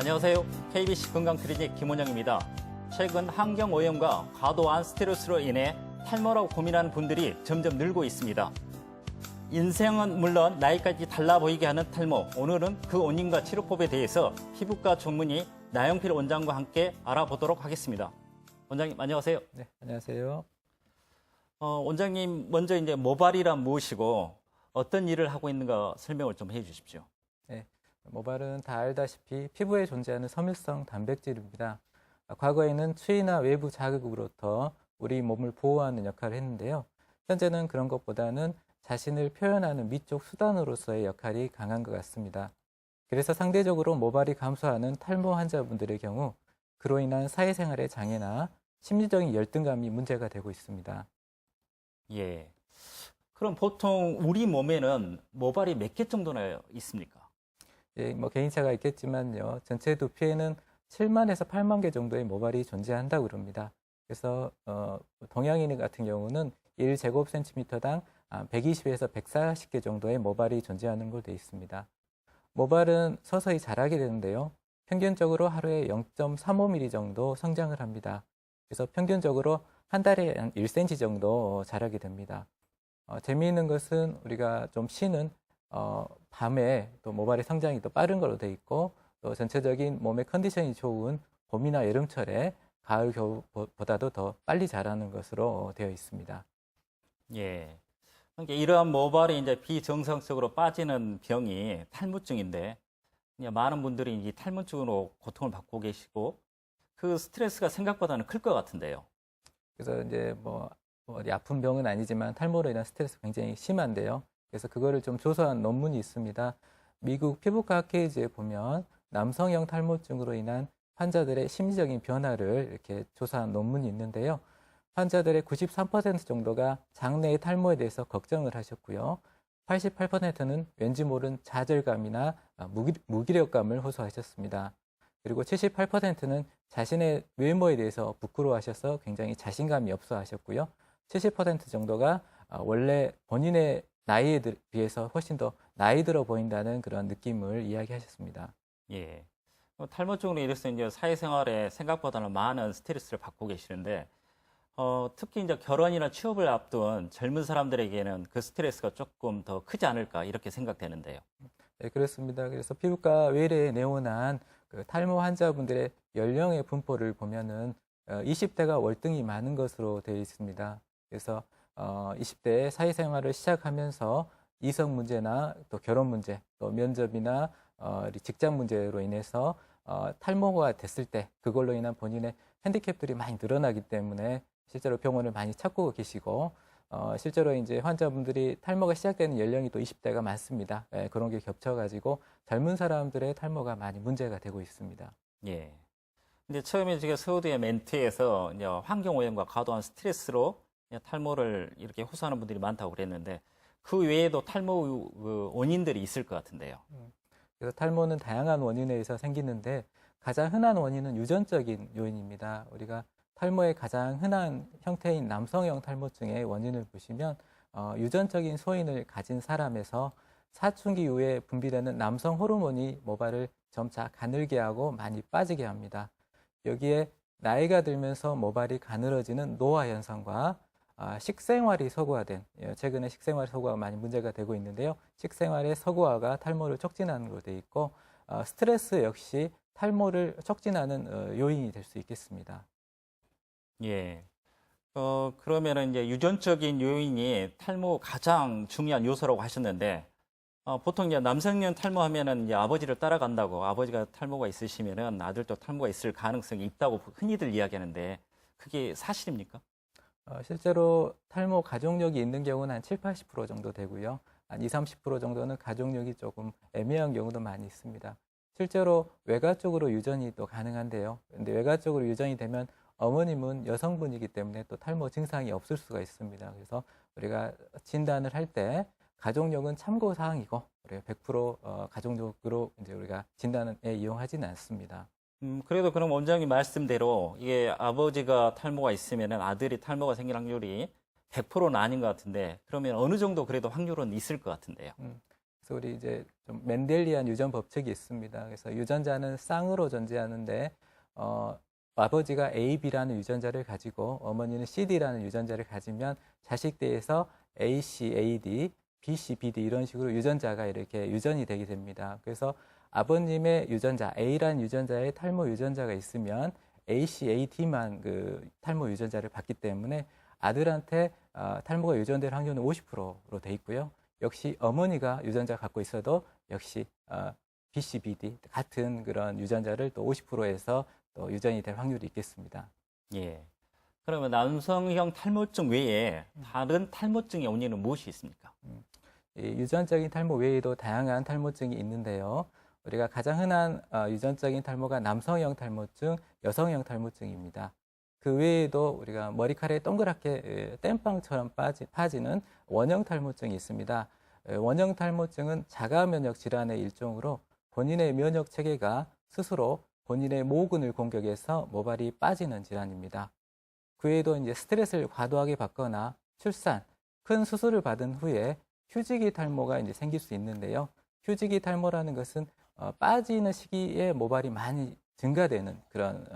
안녕하세요. KBC 건강클리닉 김원영입니다. 최근 환경오염과 과도한 스트레스로 인해 탈모라고 고민하는 분들이 점점 늘고 있습니다. 인생은 물론 나이까지 달라 보이게 하는 탈모. 오늘은 그 원인과 치료법에 대해서 피부과 전문의 나영필 원장과 함께 알아보도록 하겠습니다. 원장님 안녕하세요. 네, 안녕하세요. 원장님 먼저 이제 모발이란 무엇이고 어떤 일을 하고 있는가 설명을 좀 해주십시오. 네, 모발은 다 알다시피 피부에 존재하는 섬유성 단백질입니다. 과거에는 추위나 외부 자극으로부터 우리 몸을 보호하는 역할을 했는데요. 현재는 그런 것보다는 자신을 표현하는 미적 수단으로서의 역할이 강한 것 같습니다. 그래서 상대적으로 모발이 감소하는 탈모 환자분들의 경우 그로 인한 사회생활의 장애나 심리적인 열등감이 문제가 되고 있습니다. 예. 그럼 보통 우리 몸에는 모발이 몇 개 정도나 있습니까? 예, 개인차가 있겠지만요. 전체 두피에는 7만에서 8만 개 정도의 모발이 존재한다고 그럽니다. 그래서 동양인 같은 경우는 1제곱센티미터당 120에서 140개 정도의 모발이 존재하는 걸로 되어 있습니다. 모발은 서서히 자라게 되는데요. 평균적으로 하루에 0.35mm 정도 성장을 합니다. 그래서 평균적으로 한 달에 한 1cm 정도 자라게 됩니다. 재미있는 것은 우리가 좀 쉬는 밤에 또 모발의 성장이 더 빠른 걸로 되어 있고 또 전체적인 몸의 컨디션이 좋은 봄이나 여름철에 가을, 겨울보다도 더 빨리 자라는 것으로 되어 있습니다. 예. 그러니까 이러한 모발이 이제 비정상적으로 빠지는 병이 탈모증인데 많은 분들이 이 탈모증으로 고통을 받고 계시고 그 스트레스가 생각보다는 클 것 같은데요. 그래서 이제 어디 아픈 병은 아니지만 탈모로 인한 스트레스가 굉장히 심한데요. 그래서 그거를 좀 조사한 논문이 있습니다. 미국 피부과 학회지에 보면 남성형 탈모증으로 인한 환자들의 심리적인 변화를 이렇게 조사한 논문이 있는데요. 환자들의 93% 정도가 장래의 탈모에 대해서 걱정을 하셨고요. 88%는 왠지 모른 좌절감이나 무기력감을 호소하셨습니다. 그리고 78%는 자신의 외모에 대해서 부끄러워하셔서 굉장히 자신감이 없어 하셨고요. 70% 정도가 원래 본인의 나이에 비해서 훨씬 더 나이 들어 보인다는 그런 느낌을 이야기하셨습니다. 예. 탈모증으로 인해서 이제 사회생활에 생각보다는 많은 스트레스를 받고 계시는데 특히 이제 결혼이나 취업을 앞둔 젊은 사람들에게는 그 스트레스가 조금 더 크지 않을까 이렇게 생각되는데요. 네, 그렇습니다. 그래서 피부과 외래에 내원한 그 탈모 환자분들의 연령의 분포를 보면은 20대가 월등히 많은 것으로 되어 있습니다. 그래서 20대 사회생활을 시작하면서 이성 문제나 또 결혼 문제, 또 면접이나 직장 문제로 인해서 탈모가 됐을 때 그걸로 인한 본인의 핸디캡들이 많이 늘어나기 때문에 실제로 병원을 많이 찾고 계시고 실제로 이제 환자분들이 탈모가 시작되는 연령이 또 20대가 많습니다. 예, 그런 게 겹쳐가지고 젊은 사람들의 탈모가 많이 문제가 되고 있습니다. 예. 근데 처음에 제가 서두의 멘트에서 이제 환경오염과 과도한 스트레스로 탈모를 이렇게 호소하는 분들이 많다고 그랬는데 그 외에도 탈모 그 원인들이 있을 것 같은데요. 그래서 탈모는 다양한 원인에 의해서 생기는데 가장 흔한 원인은 유전적인 요인입니다. 우리가 탈모의 가장 흔한 형태인 남성형 탈모증의 원인을 보시면 유전적인 소인을 가진 사람에서 사춘기 이후에 분비되는 남성 호르몬이 모발을 점차 가늘게 하고 많이 빠지게 합니다. 여기에 나이가 들면서 모발이 가늘어지는 노화 현상과 식생활이 서구화된, 최근에 식생활 서구화가 많이 문제가 되고 있는데요. 식생활의 서구화가 탈모를 촉진하는 걸로 되어 있고 스트레스 역시 탈모를 촉진하는 요인이 될 수 있겠습니다. 예. 그러면은 이제 유전적인 요인이 탈모 가장 중요한 요소라고 하셨는데, 보통 이제 남성형 탈모하면은 이제 아버지를 따라간다고, 아버지가 탈모가 있으시면은 아들도 탈모가 있을 가능성이 있다고 흔히들 이야기하는데, 그게 사실입니까? 실제로 탈모 가족력이 있는 경우는 한 7, 80% 정도 되고요. 한 20, 30% 정도는 가족력이 조금 애매한 경우도 많이 있습니다. 실제로 외가 쪽으로 유전이 또 가능한데요. 근데 외가 쪽으로 유전이 되면 어머님은 여성분이기 때문에 또 탈모 증상이 없을 수가 있습니다. 그래서 우리가 진단을 할 때 가족력은 참고 사항이고 우리가 100% 가족력으로 이제 우리가 진단에 이용하지는 않습니다. 그래도 그럼 원장님 말씀대로 이게 아버지가 탈모가 있으면은 아들이 탈모가 생길 확률이 100%는 아닌 것 같은데, 그러면 어느 정도 그래도 확률은 있을 것 같은데요. 그래서 우리 이제 좀 멘델리안 유전 법칙이 있습니다. 그래서 유전자는 쌍으로 존재하는데 아버지가 AB라는 유전자를 가지고 어머니는 CD라는 유전자를 가지면 자식대에서 AC, AD, BC, BD 이런 식으로 유전자가 이렇게 유전이 되게 됩니다. 그래서 아버님의 유전자 A라는 유전자에 탈모 유전자가 있으면 AC, AD만 그 탈모 유전자를 받기 때문에 아들한테 탈모가 유전될 확률은 50%로 돼 있고요. 역시 어머니가 유전자 갖고 있어도 역시 BCBD 같은 그런 유전자를 또 50%에서 또 유전이 될 확률이 있겠습니다. 예. 그러면 남성형 탈모증 외에 다른 탈모증의 원인은 무엇이 있습니까? 이 유전적인 탈모 외에도 다양한 탈모증이 있는데요. 우리가 가장 흔한 유전적인 탈모가 남성형 탈모증, 여성형 탈모증입니다. 그 외에도 우리가 머리카락에 동그랗게 땜빵처럼 파지는 원형 탈모증이 있습니다. 원형 탈모증은 자가 면역 질환의 일종으로 본인의 면역 체계가 스스로 본인의 모근을 공격해서 모발이 빠지는 질환입니다. 그 외에도 이제 스트레스를 과도하게 받거나 출산, 큰 수술을 받은 후에 휴지기 탈모가 이제 생길 수 있는데요. 휴지기 탈모라는 것은 빠지는 시기에 모발이 많이 증가되는 그런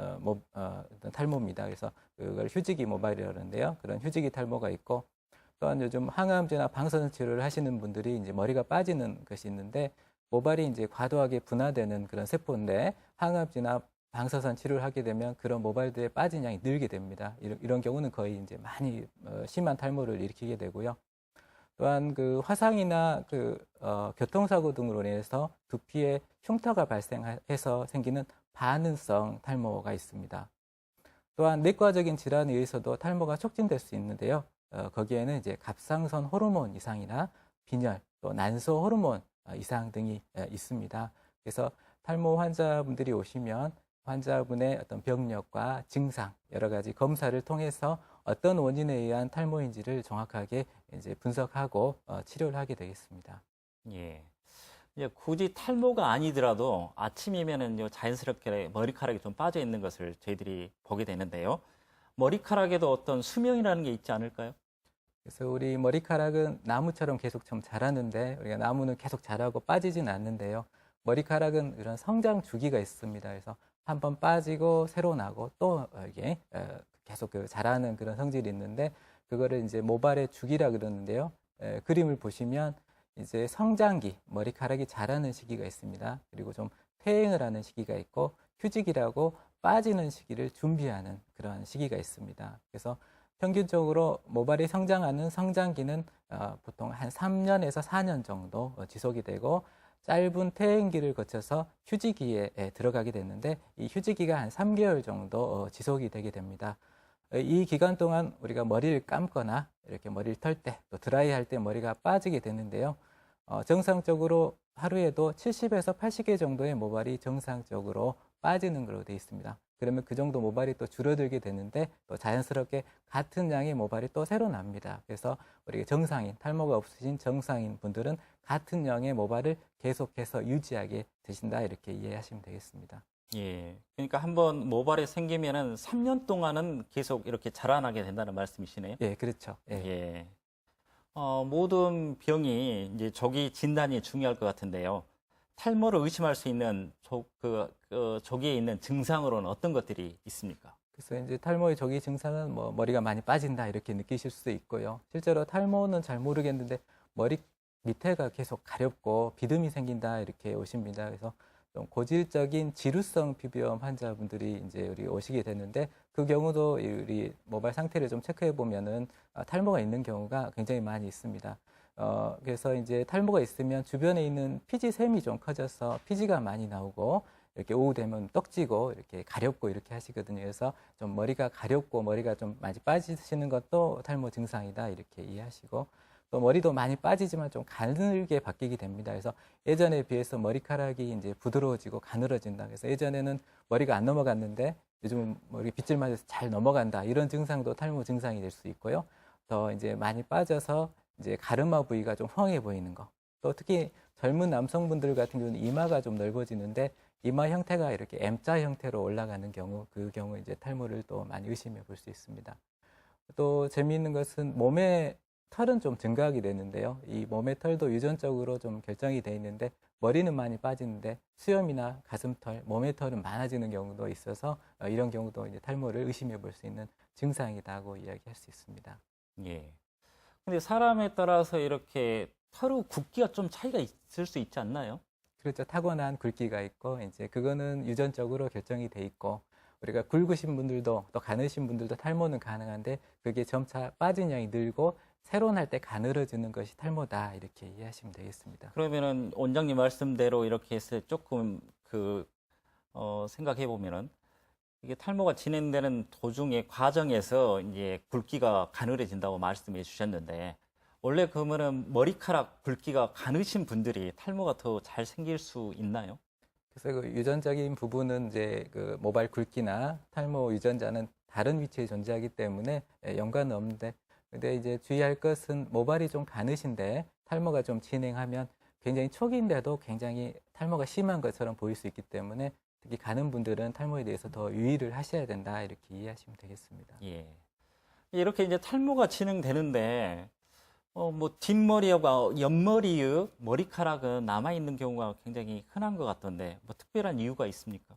탈모입니다. 그래서 그걸 휴지기 모발이라고 하는데요. 그런 휴지기 탈모가 있고 또한 요즘 항암제나 방사선 치료를 하시는 분들이 이제 머리가 빠지는 것이 있는데 모발이 이제 과도하게 분화되는 그런 세포인데 항암제나 방사선 치료를 하게 되면 그런 모발들의 빠진 양이 늘게 됩니다. 이런 경우는 거의 이제 많이 심한 탈모를 일으키게 되고요. 또한 그 화상이나 교통사고 등으로 인해서 두피에 흉터가 발생해서 생기는 반응성 탈모가 있습니다. 또한 내과적인 질환에 의해서도 탈모가 촉진될 수 있는데요. 거기에는 이제 갑상선 호르몬 이상이나 빈혈, 또 난소 호르몬 이상 등이 있습니다. 그래서 탈모 환자분들이 오시면 환자분의 어떤 병력과 증상, 여러 가지 검사를 통해서 어떤 원인에 의한 탈모인지를 정확하게 이제 분석하고 치료를 하게 되겠습니다. 예. 이제 굳이 탈모가 아니더라도 아침이면은 자연스럽게 머리카락이 좀 빠져 있는 것을 저희들이 보게 되는데요. 머리카락에도 어떤 수명이라는 게 있지 않을까요? 그래서 우리 머리카락은 나무처럼 계속 좀 자라는데 우리가 나무는 계속 자라고 빠지진 않는데요. 머리카락은 이런 성장 주기가 있습니다. 그래서 한번 빠지고 새로 나고 또 이게 계속 자라는 그런 성질이 있는데 그거를 이제 모발의 주기라 그러는데요. 그림을 보시면 이제 성장기, 머리카락이 자라는 시기가 있습니다. 그리고 좀 퇴행을 하는 시기가 있고 휴직이라고 빠지는 시기를 준비하는 그런 시기가 있습니다. 그래서 평균적으로 모발이 성장하는 성장기는 보통 한 3년에서 4년 정도 지속이 되고 짧은 퇴행기를 거쳐서 휴지기에 들어가게 되는데 이 휴지기가 한 3개월 정도 지속이 되게 됩니다. 이 기간 동안 우리가 머리를 감거나 이렇게 머리를 털 때 또 드라이 할 때 머리가 빠지게 되는데요. 정상적으로 하루에도 70에서 80개 정도의 모발이 정상적으로 빠지는 걸로 되어 있습니다. 그러면 그 정도 모발이 또 줄어들게 되는데 또 자연스럽게 같은 양의 모발이 또 새로 납니다. 그래서 우리 정상인, 탈모가 없으신 정상인 분들은 같은 양의 모발을 계속해서 유지하게 되신다 이렇게 이해하시면 되겠습니다. 예. 그러니까 한번 모발이 생기면은 3년 동안은 계속 이렇게 자라나게 된다는 말씀이시네요. 예, 그렇죠. 예. 예. 모든 병이 이제 조기 진단이 중요할 것 같은데요. 탈모를 의심할 수 있는 조기에 있는 증상으로는 어떤 것들이 있습니까? 그래서 이제 탈모의 조기 증상은 뭐 머리가 많이 빠진다 이렇게 느끼실 수도 있고요. 실제로 탈모는 잘 모르겠는데 머리 밑에가 계속 가렵고 비듬이 생긴다 이렇게 오십니다. 그래서 좀 고질적인 지루성 피부염 환자분들이 이제 우리 오시게 되는데 그 경우도 우리 모발 상태를 좀 체크해 보면은 탈모가 있는 경우가 굉장히 많이 있습니다. 그래서 이제 탈모가 있으면 주변에 있는 피지샘이 좀 커져서 피지가 많이 나오고 이렇게 오후 되면 떡지고 이렇게 가렵고 이렇게 하시거든요. 그래서 좀 머리가 가렵고 머리가 좀 많이 빠지시는 것도 탈모 증상이다 이렇게 이해하시고 또 머리도 많이 빠지지만 좀 가늘게 바뀌게 됩니다. 그래서 예전에 비해서 머리카락이 이제 부드러워지고 가늘어진다. 그래서 예전에는 머리가 안 넘어갔는데 요즘은 머리 빗질 맞아서 잘 넘어간다. 이런 증상도 탈모 증상이 될 수 있고요. 더 이제 많이 빠져서 이제 가르마 부위가 좀 황해 보이는 거. 또 특히 젊은 남성분들 같은 경우는 이마가 좀 넓어지는데 이마 형태가 이렇게 M자 형태로 올라가는 경우, 그 경우 이제 탈모를 또 많이 의심해 볼 수 있습니다. 또 재미있는 것은 몸에 털은 좀 증가하게 되는데요. 이 몸의 털도 유전적으로 좀 결정이 돼 있는데 머리는 많이 빠지는데 수염이나 가슴털, 몸의 털은 많아지는 경우도 있어서 이런 경우도 이제 탈모를 의심해 볼 수 있는 증상이라고 이야기할 수 있습니다. 예. 근데 사람에 따라서 이렇게 털의 굵기가 좀 차이가 있을 수 있지 않나요? 그렇죠. 타고난 굵기가 있고 이제 그거는 유전적으로 결정이 돼 있고 우리가 굵으신 분들도 또 가느신 분들도 탈모는 가능한데 그게 점차 빠진 양이 늘고 새로운 할 때 가늘어지는 것이 탈모다 이렇게 이해하시면 되겠습니다. 그러면은 원장님 말씀대로 이렇게 해서 조금 생각해 보면은 이게 탈모가 진행되는 도중에 과정에서 이제 굵기가 가늘어진다고 말씀해 주셨는데 원래 그러면은 머리카락 굵기가 가느신 분들이 탈모가 더 잘 생길 수 있나요? 그래서 그 유전적인 부분은 이제 그 모발 굵기나 탈모 유전자는 다른 위치에 존재하기 때문에 연관은 없는데 근데 이제 주의할 것은 모발이 좀 가느신데 탈모가 좀 진행하면 굉장히 초기인데도 굉장히 탈모가 심한 것처럼 보일 수 있기 때문에 특히 가는 분들은 탈모에 대해서 더 유의를 하셔야 된다 이렇게 이해하시면 되겠습니다. 예. 이렇게 이제 탈모가 진행되는데 뭐 뒷머리하고 옆머리의 머리카락은 남아 있는 경우가 굉장히 흔한 것 같던데 뭐 특별한 이유가 있습니까?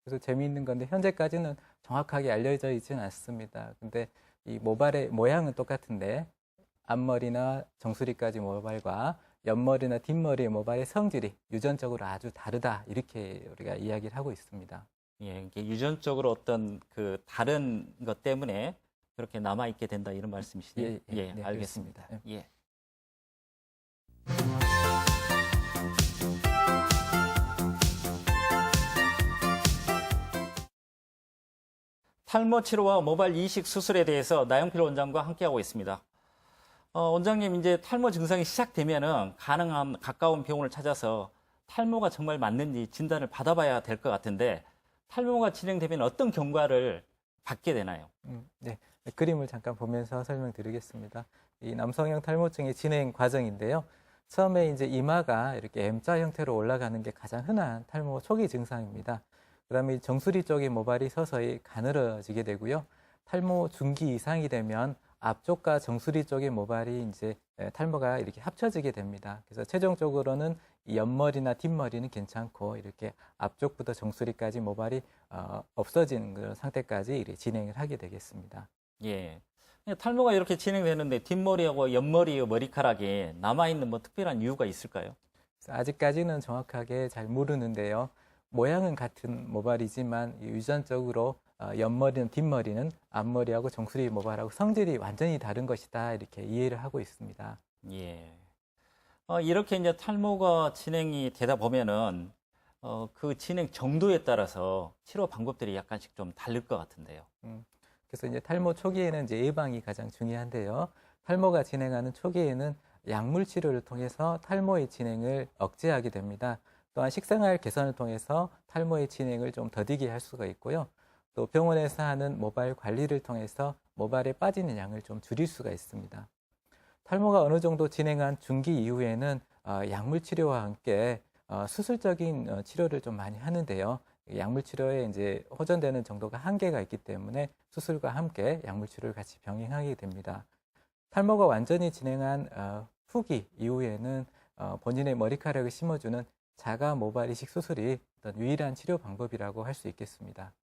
그래서 재미있는 건데 현재까지는 정확하게 알려져 있지는 않습니다. 근데 이 모발의 모양은 똑같은데 앞머리나 정수리까지 모발과 옆머리나 뒷머리의 모발의 성질이 유전적으로 아주 다르다 이렇게 우리가 이야기를 하고 있습니다. 예, 이게 유전적으로 어떤 그 다른 것 때문에 그렇게 남아 있게 된다 이런 말씀이시네요. 예, 네, 알겠습니다. 그렇습니다. 예. 탈모 치료와 모발 이식 수술에 대해서 나영필 원장과 함께하고 있습니다. 원장님, 이제 탈모 증상이 시작되면은 가능한 가까운 병원을 찾아서 탈모가 정말 맞는지 진단을 받아봐야 될 것 같은데 탈모가 진행되면 어떤 경과를 받게 되나요? 네, 그림을 잠깐 보면서 설명드리겠습니다. 이 남성형 탈모증의 진행 과정인데요. 처음에 이제 이마가 이렇게 M자 형태로 올라가는 게 가장 흔한 탈모 초기 증상입니다. 그다음에 정수리 쪽의 모발이 서서히 가늘어지게 되고요. 탈모 중기 이상이 되면 앞쪽과 정수리 쪽의 모발이 이제 탈모가 이렇게 합쳐지게 됩니다. 그래서 최종적으로는 이 옆머리나 뒷머리는 괜찮고 이렇게 앞쪽부터 정수리까지 모발이 없어지는 그런 상태까지 이렇게 진행을 하게 되겠습니다. 예. 탈모가 이렇게 진행되는데 뒷머리하고 옆머리의 머리카락에 남아있는 뭐 특별한 이유가 있을까요? 아직까지는 정확하게 잘 모르는데요. 모양은 같은 모발이지만 유전적으로 옆머리는 뒷머리는 앞머리하고 정수리 모발하고 성질이 완전히 다른 것이다 이렇게 이해를 하고 있습니다. 예. 이렇게 이제 탈모가 진행이 되다 보면은 그 진행 정도에 따라서 치료 방법들이 약간씩 좀 다를 것 같은데요. 그래서 이제 탈모 초기에는 이제 예방이 가장 중요한데요. 탈모가 진행하는 초기에는 약물 치료를 통해서 탈모의 진행을 억제하게 됩니다. 또한 식생활 개선을 통해서 탈모의 진행을 좀 더디게 할 수가 있고요. 또 병원에서 하는 모발 관리를 통해서 모발에 빠지는 양을 좀 줄일 수가 있습니다. 탈모가 어느 정도 진행한 중기 이후에는 약물 치료와 함께 수술적인 치료를 좀 많이 하는데요. 약물 치료에 이제 호전되는 정도가 한계가 있기 때문에 수술과 함께 약물 치료를 같이 병행하게 됩니다. 탈모가 완전히 진행한 후기 이후에는 본인의 머리카락을 심어주는 자가 모발 이식 수술이 어떤 유일한 치료 방법이라고 할 수 있겠습니다.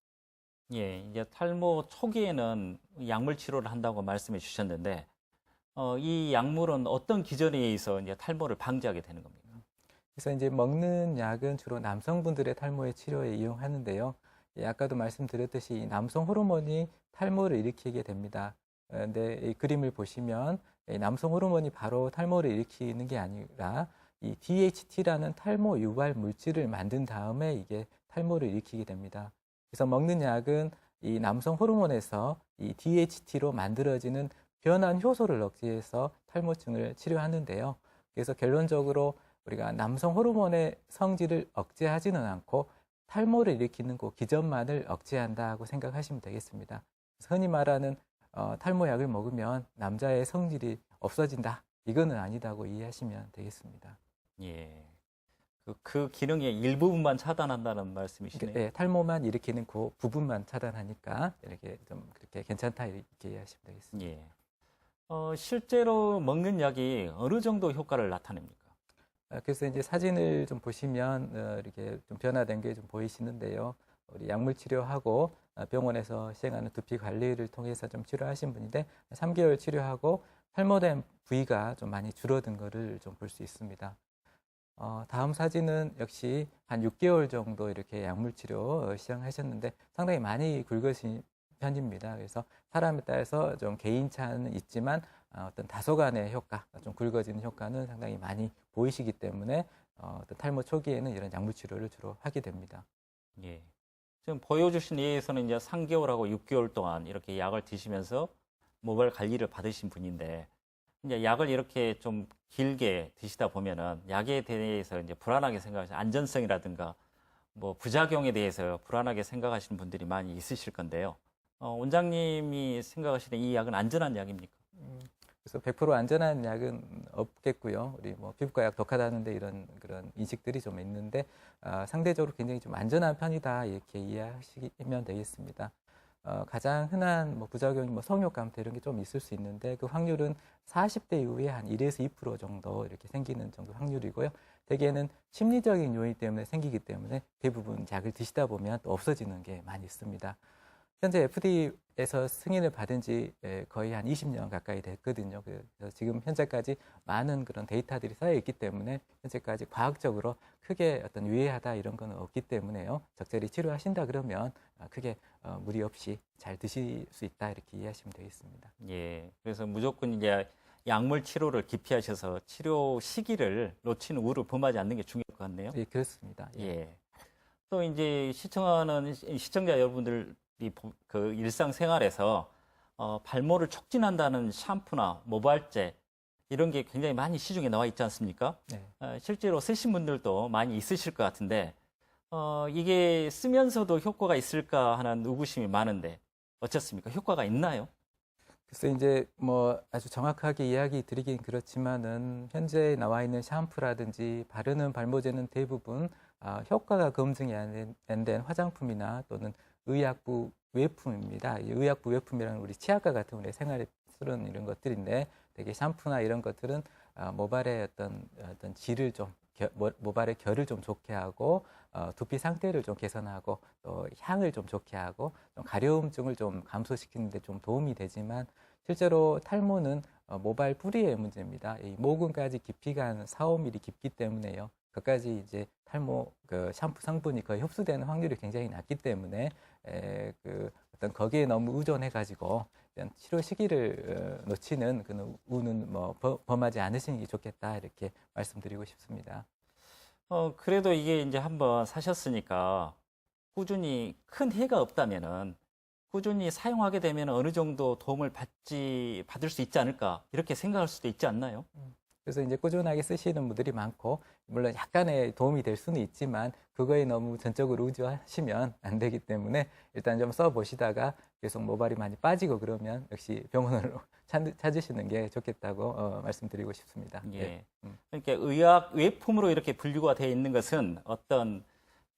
예, 이제 탈모 초기에는 약물 치료를 한다고 말씀해 주셨는데, 이 약물은 어떤 기전에 의해서 이제 탈모를 방지하게 되는 겁니까? 그래서 이제 먹는 약은 주로 남성분들의 탈모의 치료에 이용하는데요. 아까도 말씀드렸듯이 남성 호르몬이 탈모를 일으키게 됩니다. 근데 이 그림을 보시면 남성 호르몬이 바로 탈모를 일으키는 게 아니라 이 DHT라는 탈모 유발 물질을 만든 다음에 이게 탈모를 일으키게 됩니다. 그래서 먹는 약은 이 남성 호르몬에서 이 DHT로 만들어지는 변환 효소를 억제해서 탈모증을 치료하는데요. 그래서 결론적으로 우리가 남성 호르몬의 성질을 억제하지는 않고 탈모를 일으키는 그 기전만을 억제한다고 생각하시면 되겠습니다. 흔히 말하는 탈모약을 먹으면 남자의 성질이 없어진다. 이거는 아니다고 이해하시면 되겠습니다. 예. 그 기능의 일부분만 차단한다는 말씀이시네요. 네, 탈모만 일으키는 그 부분만 차단하니까 이렇게 좀 그렇게 괜찮다 이렇게 이해하시면 되겠습니다. 예. 실제로 먹는 약이 어느 정도 효과를 나타냅니까? 그래서 이제 사진을 좀 보시면 이렇게 좀 변화된 게 좀 보이시는데요. 우리 약물 치료하고 병원에서 시행하는 두피 관리를 통해서 좀 치료하신 분인데 3개월 치료하고 탈모된 부위가 좀 많이 줄어든 거를 좀 볼 수 있습니다. 다음 사진은 역시 한 6개월 정도 이렇게 약물 치료 시작하셨는데 상당히 많이 굵으신 편입니다. 그래서 사람에 따라서 좀 개인차는 있지만 어떤 다소간의 효과, 좀 굵어지는 효과는 상당히 많이 보이시기 때문에 어떤 탈모 초기에는 이런 약물 치료를 주로 하게 됩니다. 예. 지금 보여주신 예에서는 이제 3개월하고 6개월 동안 이렇게 약을 드시면서 모발 관리를 받으신 분인데, 이제 약을 이렇게 좀 길게 드시다 보면은 약에 대해서 이제 불안하게 생각하시는 안전성이라든가 뭐 부작용에 대해서 불안하게 생각하시는 분들이 많이 있으실 건데요. 원장님이 생각하시는 이 약은 안전한 약입니까? 그래서 100% 안전한 약은 없겠고요. 우리 뭐 피부과 약 독하다는데 이런 그런 인식들이 좀 있는데 상대적으로 굉장히 좀 안전한 편이다 이렇게 이해하시면 되겠습니다. 가장 흔한 뭐 부작용이 뭐 성욕 감퇴 이런 게 좀 있을 수 있는데 그 확률은 40대 이후에 한 1에서 2% 정도 이렇게 생기는 정도 확률이고요. 대개는 심리적인 요인 때문에 생기기 때문에 대부분 약을 드시다 보면 또 없어지는 게 많이 있습니다. 현재 FDA에서 승인을 받은 지 거의 한 20년 가까이 됐거든요. 그래서 지금 현재까지 많은 그런 데이터들이 쌓여 있기 때문에 현재까지 과학적으로 크게 어떤 유해하다 이런 건 없기 때문에요. 적절히 치료하신다 그러면 크게 무리 없이 잘 드실 수 있다 이렇게 이해하시면 되겠습니다. 예. 그래서 무조건 이제 약물 치료를 기피하셔서 치료 시기를 놓치는 우를 범하지 않는 게 중요할 것 같네요. 예, 그렇습니다. 예. 또 이제 시청하는 시청자 여러분들이 그 일상생활에서 발모를 촉진한다는 샴푸나 모발제 이런 게 굉장히 많이 시중에 나와 있지 않습니까? 네. 실제로 쓰신 분들도 많이 있으실 것 같은데 이게 쓰면서도 효과가 있을까 하는 의구심이 많은데 어떻습니까? 효과가 있나요? 그래서 이제 뭐 아주 정확하게 이야기 드리긴 그렇지만은 현재 나와 있는 샴푸라든지 바르는 발모제는 대부분 효과가 검증이 안 된 화장품이나 또는 의약부 외품입니다. 이 의약부 외품이라는 우리 치약과 같은 우리 생활에 쓰는 이런 것들인데 되게 샴푸나 이런 것들은 모발의 어떤 질을 좀 모발의 결을 좀 좋게 하고 두피 상태를 좀 개선하고 또 향을 좀 좋게 하고 좀 가려움증을 좀 감소시키는 데 좀 도움이 되지만 실제로 탈모는 모발 뿌리의 문제입니다. 이 모근까지 깊이가 한 4, 5mm 깊기 때문에요. 그까지 이제 탈모 그 샴푸 성분이 거의 흡수되는 확률이 굉장히 낮기 때문에 그 어떤 거기에 너무 의존해가지고 치료 시기를 놓치는 그런 우는 뭐 범하지 않으시는 게 좋겠다 이렇게 말씀드리고 싶습니다. 그래도 이게 이제 한번 사셨으니까 꾸준히 큰 해가 없다면은 꾸준히 사용하게 되면 어느 정도 도움을 받을 수 있지 않을까 이렇게 생각할 수도 있지 않나요? 그래서 이제 꾸준하게 쓰시는 분들이 많고 물론 약간의 도움이 될 수는 있지만 그거에 너무 전적으로 의존하시면 안 되기 때문에 일단 좀 써보시다가 계속 모발이 많이 빠지고 그러면 역시 병원으로 찾으시는 게 좋겠다고 말씀드리고 싶습니다. 예. 네. 그러니까 의학 외품으로 이렇게 분류가 되어 있는 것은 어떤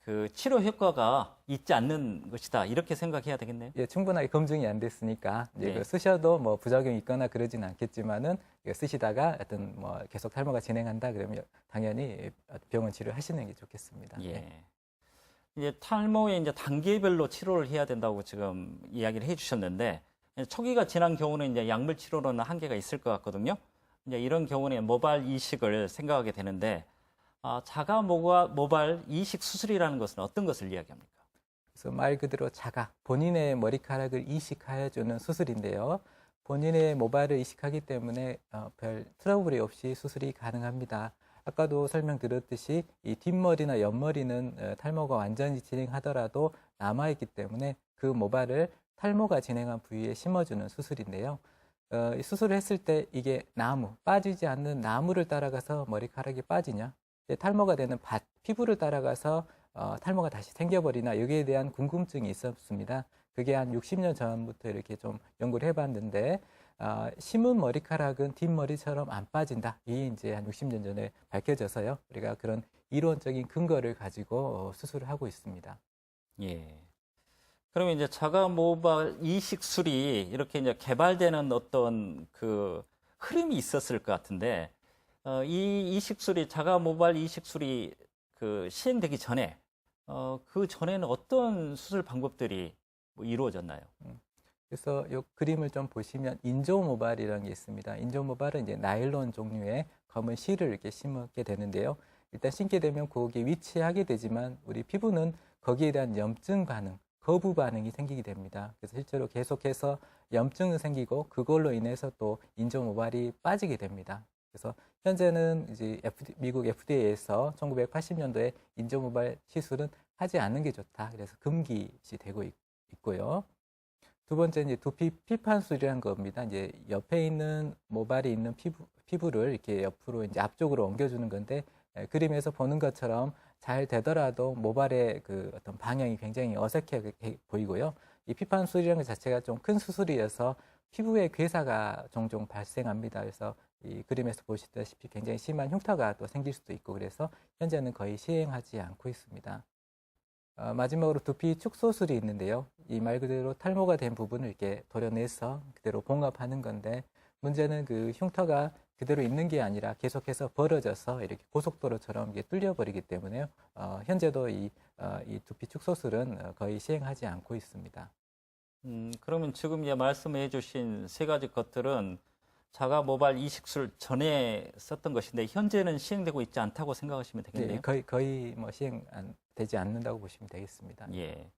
그 치료 효과가 있지 않는 것이다 이렇게 생각해야 되겠네요. 예, 충분하게 검증이 안 됐으니까 이제 네. 쓰셔도 뭐 부작용이 있거나 그러진 않겠지만은 쓰시다가 어떤 뭐 계속 탈모가 진행한다 그러면 당연히 병원 치료하시는 게 좋겠습니다. 예. 네. 이제 탈모의 이제 단계별로 치료를 해야 된다고 지금 이야기를 해주셨는데 초기가 지난 경우는 이제 약물 치료로는 한계가 있을 것 같거든요. 이제 이런 경우는 모발 이식을 생각하게 되는데 자가 모발 이식 수술이라는 것은 어떤 것을 이야기합니까? 그래서 말 그대로 본인의 머리카락을 이식하여 주는 수술인데요. 본인의 모발을 이식하기 때문에 별 트러블이 없이 수술이 가능합니다. 아까도 설명드렸듯이 이 뒷머리나 옆머리는 탈모가 완전히 진행하더라도 남아있기 때문에 그 모발을 탈모가 진행한 부위에 심어주는 수술인데요. 이 수술을 했을 때 이게 빠지지 않는 나무를 따라가서 머리카락이 빠지냐? 탈모가 되는 피부를 따라가서 탈모가 다시 생겨버리나 여기에 대한 궁금증이 있었습니다. 그게 한 60년 전부터 이렇게 좀 연구를 해봤는데 심은 머리카락은 뒷머리처럼 안 빠진다. 이게 이제 한 60년 전에 밝혀져서요. 우리가 그런 이론적인 근거를 가지고 수술을 하고 있습니다. 예. 그러면 이제 자가 모발 이식술이 이렇게 이제 개발되는 어떤 그 흐름이 있었을 것 같은데, 이 이식술이 자가 모발 이식술이 그 시행되기 전에, 그 전에는 어떤 수술 방법들이 뭐 이루어졌나요? 그래서 이 그림을 좀 보시면 인조 모발이라는 게 있습니다. 인조 모발은 이제 나일론 종류의 검은 실을 이렇게 심게 되는데요. 일단 심게 되면 거기에 위치하게 되지만 우리 피부는 거기에 대한 염증 반응, 거부 반응이 생기게 됩니다. 그래서 실제로 계속해서 염증은 생기고 그걸로 인해서 또 인조 모발이 빠지게 됩니다. 그래서 현재는 이제 미국 FDA에서 1980년도에 인조 모발 시술은 하지 않는 게 좋다. 그래서 금기시 되고 있고요. 두 번째 이제 두피 피판술이라는 겁니다. 이제 옆에 있는 모발이 있는 피부를 이렇게 옆으로 이제 앞쪽으로 옮겨주는 건데 그림에서 보는 것처럼 잘 되더라도 모발의 그 어떤 방향이 굉장히 어색해 보이고요. 이 피판술이라는 것 자체가 좀 큰 수술이어서 피부에 괴사가 종종 발생합니다. 그래서 이 그림에서 보시다시피 굉장히 심한 흉터가 또 생길 수도 있고 그래서 현재는 거의 시행하지 않고 있습니다. 마지막으로 두피 축소술이 있는데요. 이 말 그대로 탈모가 된 부분을 이렇게 도려내서 그대로 봉합하는 건데 문제는 그 흉터가 그대로 있는 게 아니라 계속해서 벌어져서 이렇게 고속도로처럼 이게 뚫려버리기 때문에요. 현재도 이 두피 축소술은 거의 시행하지 않고 있습니다. 그러면 지금 이제 말씀해 주신 세 가지 것들은 자가 모발 이식술 전에 썼던 것인데 현재는 시행되고 있지 않다고 생각하시면 되겠네요. 네, 거의 뭐 되지 않는다고 보시면 되겠습니다. 예.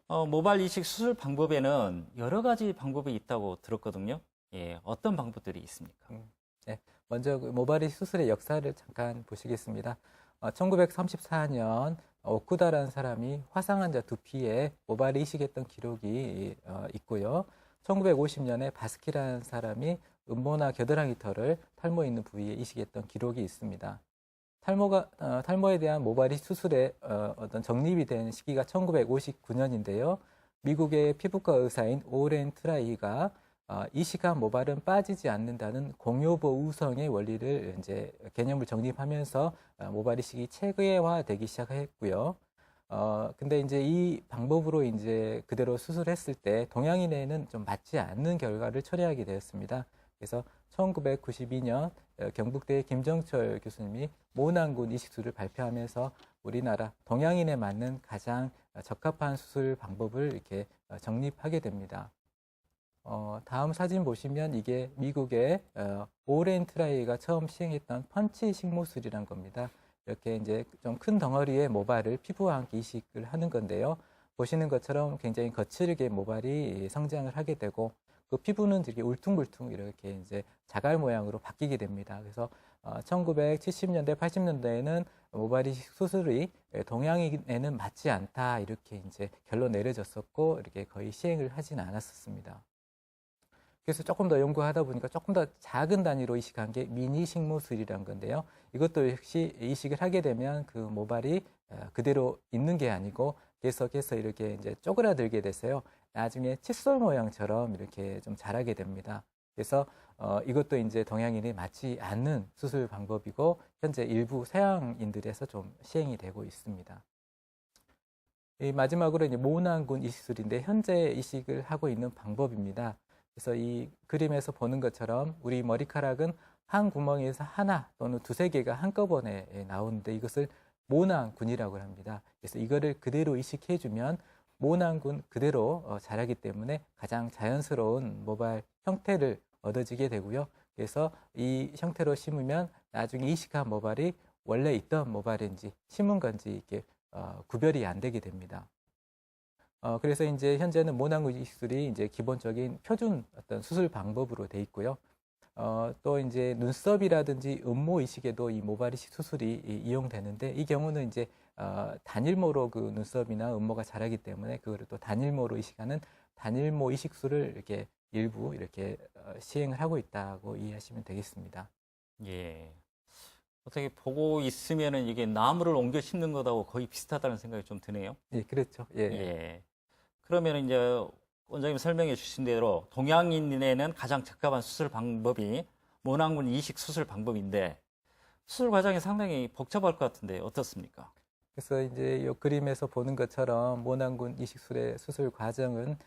모발 이식 수술 방법에는 여러 가지 방법이 있다고 들었거든요. 예, 어떤 방법들이 있습니까? 네, 먼저 그 모발 이식 수술의 역사를 잠깐 보시겠습니다. 1934년 오쿠다라는 사람이 화상 환자 두피에 모발 이식했던 기록이 있고요. 1950년에 바스키라는 사람이 음모나 겨드랑이 털을 탈모 있는 부위에 이식했던 기록이 있습니다. 탈모에 대한 모발 이식 수술의 어떤 정립이 된 시기가 1959년인데요. 미국의 피부과 의사인 오렌 트라이가 이식한 모발은 빠지지 않는다는 공요보 우성의 원리를 이제 개념을 정립하면서 모발 이식이 체계화되기 시작했고요. 근데 이제 이 방법으로 이제 그대로 수술했을 때 동양인에는 좀 맞지 않는 결과를 초래하게 되었습니다. 그래서 1992년 경북대 김정철 교수님이 모낭군 이식술을 발표하면서 우리나라 동양인에 맞는 가장 적합한 수술 방법을 이렇게 정립하게 됩니다. 다음 사진 보시면 이게 미국의 오렌 트라이가 처음 시행했던 펀치 식모술이란 겁니다. 이렇게 이제 좀 큰 덩어리의 모발을 피부와 함께 이식을 하는 건데요. 보시는 것처럼 굉장히 거칠게 모발이 성장을 하게 되고 그 피부는 되게 울퉁불퉁 이렇게 이제 자갈 모양으로 바뀌게 됩니다. 그래서 1970년대, 80년대에는 모발 이식 수술이 동양인에는 맞지 않다 이렇게 이제 결론 내려졌었고 이렇게 거의 시행을 하지는 않았었습니다. 그래서 조금 더 연구하다 보니까 조금 더 작은 단위로 이식한 게 미니 식모술이란 건데요. 이것도 역시 이식을 하게 되면 그 모발이 그대로 있는 게 아니고 계속해서 이렇게 이제 쪼그라들게 돼서요. 나중에 칫솔 모양처럼 이렇게 좀 자라게 됩니다. 그래서 이것도 이제 동양인이 맞지 않는 수술 방법이고 현재 일부 서양인들에서 좀 시행이 되고 있습니다. 이 마지막으로 이제 모낭군 이식술인데 현재 이식을 하고 있는 방법입니다. 그래서 이 그림에서 보는 것처럼 우리 머리카락은 한 구멍에서 하나 또는 두세 개가 한꺼번에 나오는데 이것을 모낭군이라고 합니다. 그래서 이거를 그대로 이식해주면 모낭군 그대로 자라기 때문에 가장 자연스러운 모발 형태를 얻어지게 되고요. 그래서 이 형태로 심으면 나중에 이식한 모발이 원래 있던 모발인지 심은 건지 이렇게 구별이 안 되게 됩니다. 그래서 이제 현재는 모낭군 이식술이 이제 기본적인 표준 어떤 수술 방법으로 돼 있고요. 또 이제 눈썹이라든지 음모 이식에도 이 모발 이식 수술이 이용되는데 이 경우는 이제 단일모로 그 눈썹이나 음모가 자라기 때문에 그거를 또 단일모로 이식하는 단일모 이식술을 이렇게 일부 이렇게 시행을 하고 있다고 이해하시면 되겠습니다. 예. 어떻게 보고 있으면은 이게 나무를 옮겨 심는 것하고 거의 비슷하다는 생각이 좀 드네요. 예, 그렇죠. 예. 예. 그러면 이제 원장님 설명해 주신 대로 동양인에는 가장 적합한 수술 방법이 모낭군 이식 수술 방법인데 수술 과정이 상당히 복잡할 것 같은데 어떻습니까? 그래서 이제 이 그림에서 보는 것처럼 모낭군 이식술의 수술 과정은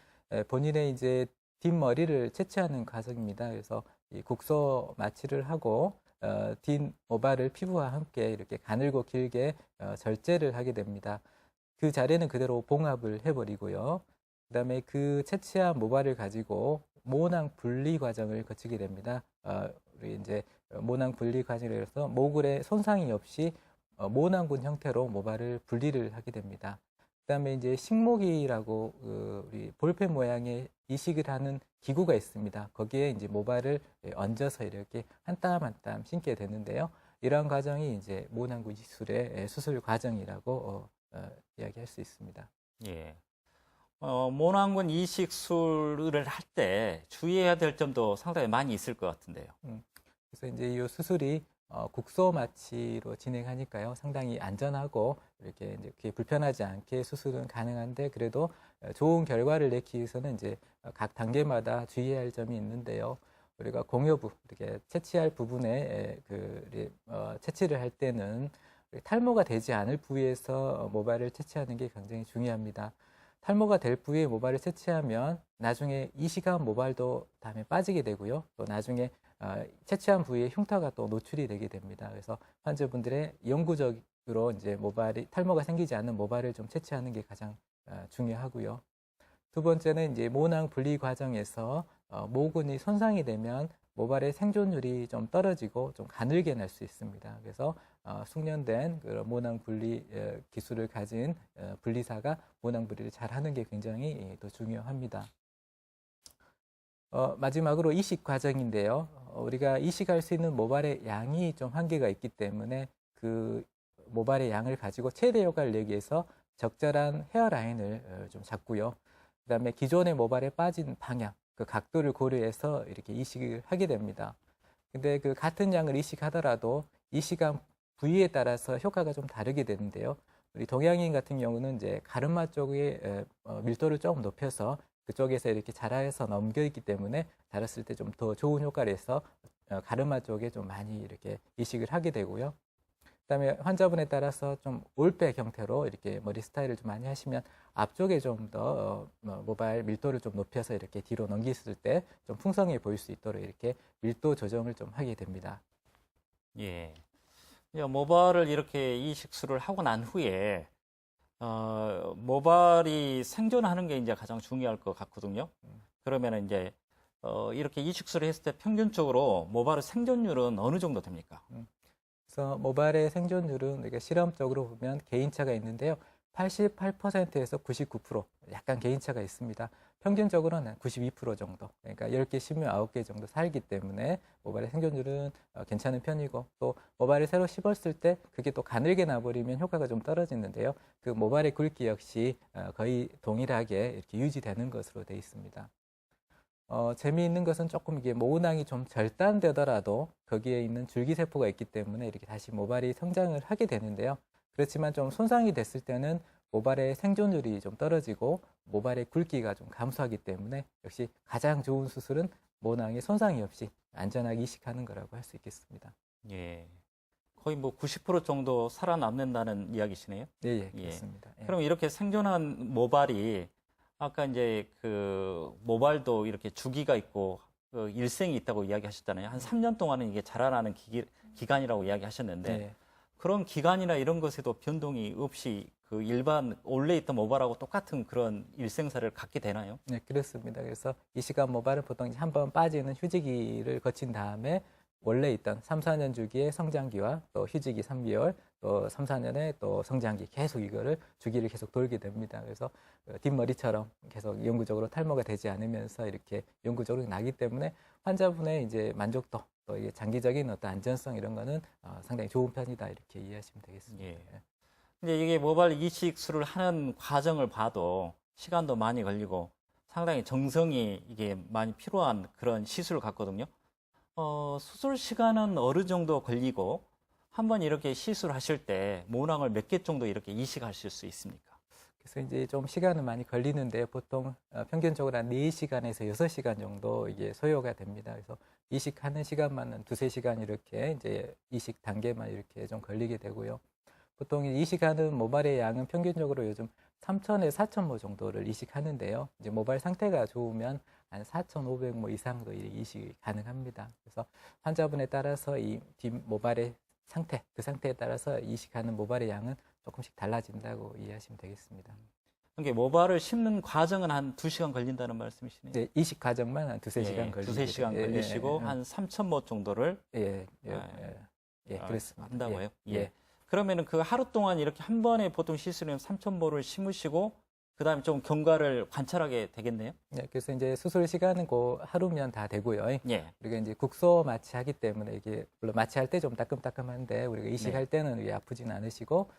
본인의 이제 뒷머리를 채취하는 과정입니다. 그래서 이 국소 마취를 하고 뒷 모발을 피부와 함께 이렇게 가늘고 길게 절제를 하게 됩니다. 그 자리는 그대로 봉합을 해버리고요. 그다음에 그 채취한 모발을 가지고 모낭 분리 과정을 거치게 됩니다. 우리 이제 모낭 분리 과정을 해서 모굴에 손상이 없이 모낭군 형태로 모발을 분리를 하게 됩니다. 그다음에 이제 식목이라고 우리 볼펜 모양의 이식을 하는 기구가 있습니다. 거기에 이제 모발을 얹어서 이렇게 한 땀 한 땀 심게 되는데요. 이러한 과정이 이제 모낭군 이식술의 수술 과정이라고 이야기할 수 있습니다. 예. 모낭군 이식술을 할 때 주의해야 될 점도 상당히 많이 있을 것 같은데요. 그래서 이제 이 수술이 국소 마취로 진행하니까요. 상당히 안전하고 이렇게 이제 그게 불편하지 않게 수술은 가능한데 그래도 좋은 결과를 내기 위해서는 이제 각 단계마다 주의해야 할 점이 있는데요. 우리가 공여부, 이렇게 채취할 부분에 채취를 할 때는 탈모가 되지 않을 부위에서 모발을 채취하는 게 굉장히 중요합니다. 탈모가 될 부위에 모발을 채취하면 나중에 이식한 모발도 다음에 빠지게 되고요. 또 나중에 채취한 부위에 흉터가 또 노출이 되게 됩니다. 그래서 환자분들의 영구적으로 이제 탈모가 생기지 않는 모발을 좀 채취하는 게 가장 중요하고요. 두 번째는 이제 모낭 분리 과정에서 모근이 손상이 되면 모발의 생존율이 좀 떨어지고 좀 가늘게 날 수 있습니다. 그래서 숙련된 그런 모낭 분리 기술을 가진 분리사가 모낭 분리를 잘 하는 게 굉장히 더 중요합니다. 마지막으로 이식 과정인데요. 우리가 이식할 수 있는 모발의 양이 좀 한계가 있기 때문에 그 모발의 양을 가지고 최대 효과를 내기 위해서 적절한 헤어라인을 좀 잡고요. 그다음에 기존의 모발에 빠진 방향, 그 각도를 고려해서 이렇게 이식을 하게 됩니다. 근데 그 같은 양을 이식하더라도 이식한 부위에 따라서 효과가 좀 다르게 되는데요. 우리 동양인 같은 경우는 이제 가르마 쪽에 밀도를 조금 높여서 그쪽에서 이렇게 자라서 넘겨 있기 때문에 자랐을 때 좀 더 좋은 효과를 해서 가르마 쪽에 좀 많이 이렇게 이식을 하게 되고요. 그다음에 환자분에 따라서 좀 올백 형태로 이렇게 머리 스타일을 좀 많이 하시면 앞쪽에 좀 더 모발 밀도를 좀 높여서 이렇게 뒤로 넘겼을 때 좀 풍성해 보일 수 있도록 이렇게 밀도 조정을 좀 하게 됩니다. 예. 모발을 이렇게 이식술을 하고 난 후에 모발이 생존하는 게 이제 가장 중요할 것 같거든요. 그러면 이제 이렇게 이식술을 했을 때 평균적으로 모발의 생존율은 어느 정도 됩니까? 그래서 모발의 생존율은 우리가 실험적으로 보면 개인차가 있는데요. 88%에서 99% 약간 개인차가 있습니다. 평균적으로는 92% 정도, 그러니까 10개 심으면 9개 정도 살기 때문에 모발의 생존율은 괜찮은 편이고, 또 모발을 새로 씹었을 때 그게 또 가늘게 나버리면 효과가 좀 떨어지는데요. 그 모발의 굵기 역시 거의 동일하게 이렇게 유지되는 것으로 되어 있습니다. 재미있는 것은 조금 이게 모낭이 좀 절단되더라도 거기에 있는 줄기세포가 있기 때문에 이렇게 다시 모발이 성장을 하게 되는데요. 그렇지만 좀 손상이 됐을 때는 모발의 생존율이 좀 떨어지고 모발의 굵기가 좀 감소하기 때문에 역시 가장 좋은 수술은 모낭에 손상이 없이 안전하게 이식하는 거라고 할 수 있겠습니다. 예. 거의 뭐 90% 정도 살아남는다는 이야기시네요. 네, 그렇습니다. 예. 그럼 이렇게 생존한 모발이 아까 이제 그 모발도 이렇게 주기가 있고 일생이 있다고 이야기하셨잖아요. 한 3년 동안은 이게 자라나는 기간이라고 이야기하셨는데 네. 그런 기간이나 이런 것에도 변동이 없이 그 일반 원래 있던 모발하고 똑같은 그런 일생사를 갖게 되나요? 네, 그렇습니다. 그래서 이 시간 모발은 보통 한번 빠지는 휴지기를 거친 다음에 원래 있던 3, 4년 주기의 성장기와 또 휴지기 3개월, 또 3, 4년의 또 성장기 계속 이거를 주기를 계속 돌게 됩니다. 그래서 뒷머리처럼 계속 영구적으로 탈모가 되지 않으면서 이렇게 영구적으로 나기 때문에 환자분의 이제 만족도 또 이게 장기적인 어떤 안전성 이런 거는 상당히 좋은 편이다 이렇게 이해하시면 되겠습니다. 예. 근데 이게 모발 이식술을 하는 과정을 봐도 시간도 많이 걸리고 상당히 정성이 이게 많이 필요한 그런 시술 같거든요. 수술 시간은 어느 정도 걸리고 한번 이렇게 시술하실 때 모낭을 몇 개 정도 이렇게 이식하실 수 있습니까? 그래서 이제 좀 시간은 많이 걸리는데 보통 평균적으로 한 4시간에서 6시간 정도 이게 소요가 됩니다. 그래서 이식하는 시간만은 2, 3시간 이렇게 이제 이식 단계만 이렇게 좀 걸리게 되고요. 보통 이식하는 모발의 양은 평균적으로 요즘 3,000에 4,000모 정도를 이식하는데요. 이제 모발 상태가 좋으면 한 4,500모 이상도 이식이 가능합니다. 그래서 환자분에 따라서 이 뒷모발의 상태, 그 상태에 따라서 이식하는 모발의 양은 조금씩 달라진다고 이해하시면 되겠습니다. 그러니까 모발을 심는 과정은 한 2시간 걸린다는 말씀이시네요. 네, 이식 과정만 한 두세 시간 걸리고. 두세 시간 걸리시고 한 3,000모 정도를 그렇습니다. 한다고요? 예. 그러면은 그 하루 동안 이렇게 한 번에 보통 시술하면 3,000모를 심으시고 그다음에 좀 경과를 관찰하게 되겠네요. 네, 그래서 이제 수술 시간은 그 하루면 다 되고요. 예. 우리가 이제 국소 마취하기 때문에 이게 물론 마취할 때 좀 따끔따끔한데 우리가 이식할 때는 이게 아프진 않으시고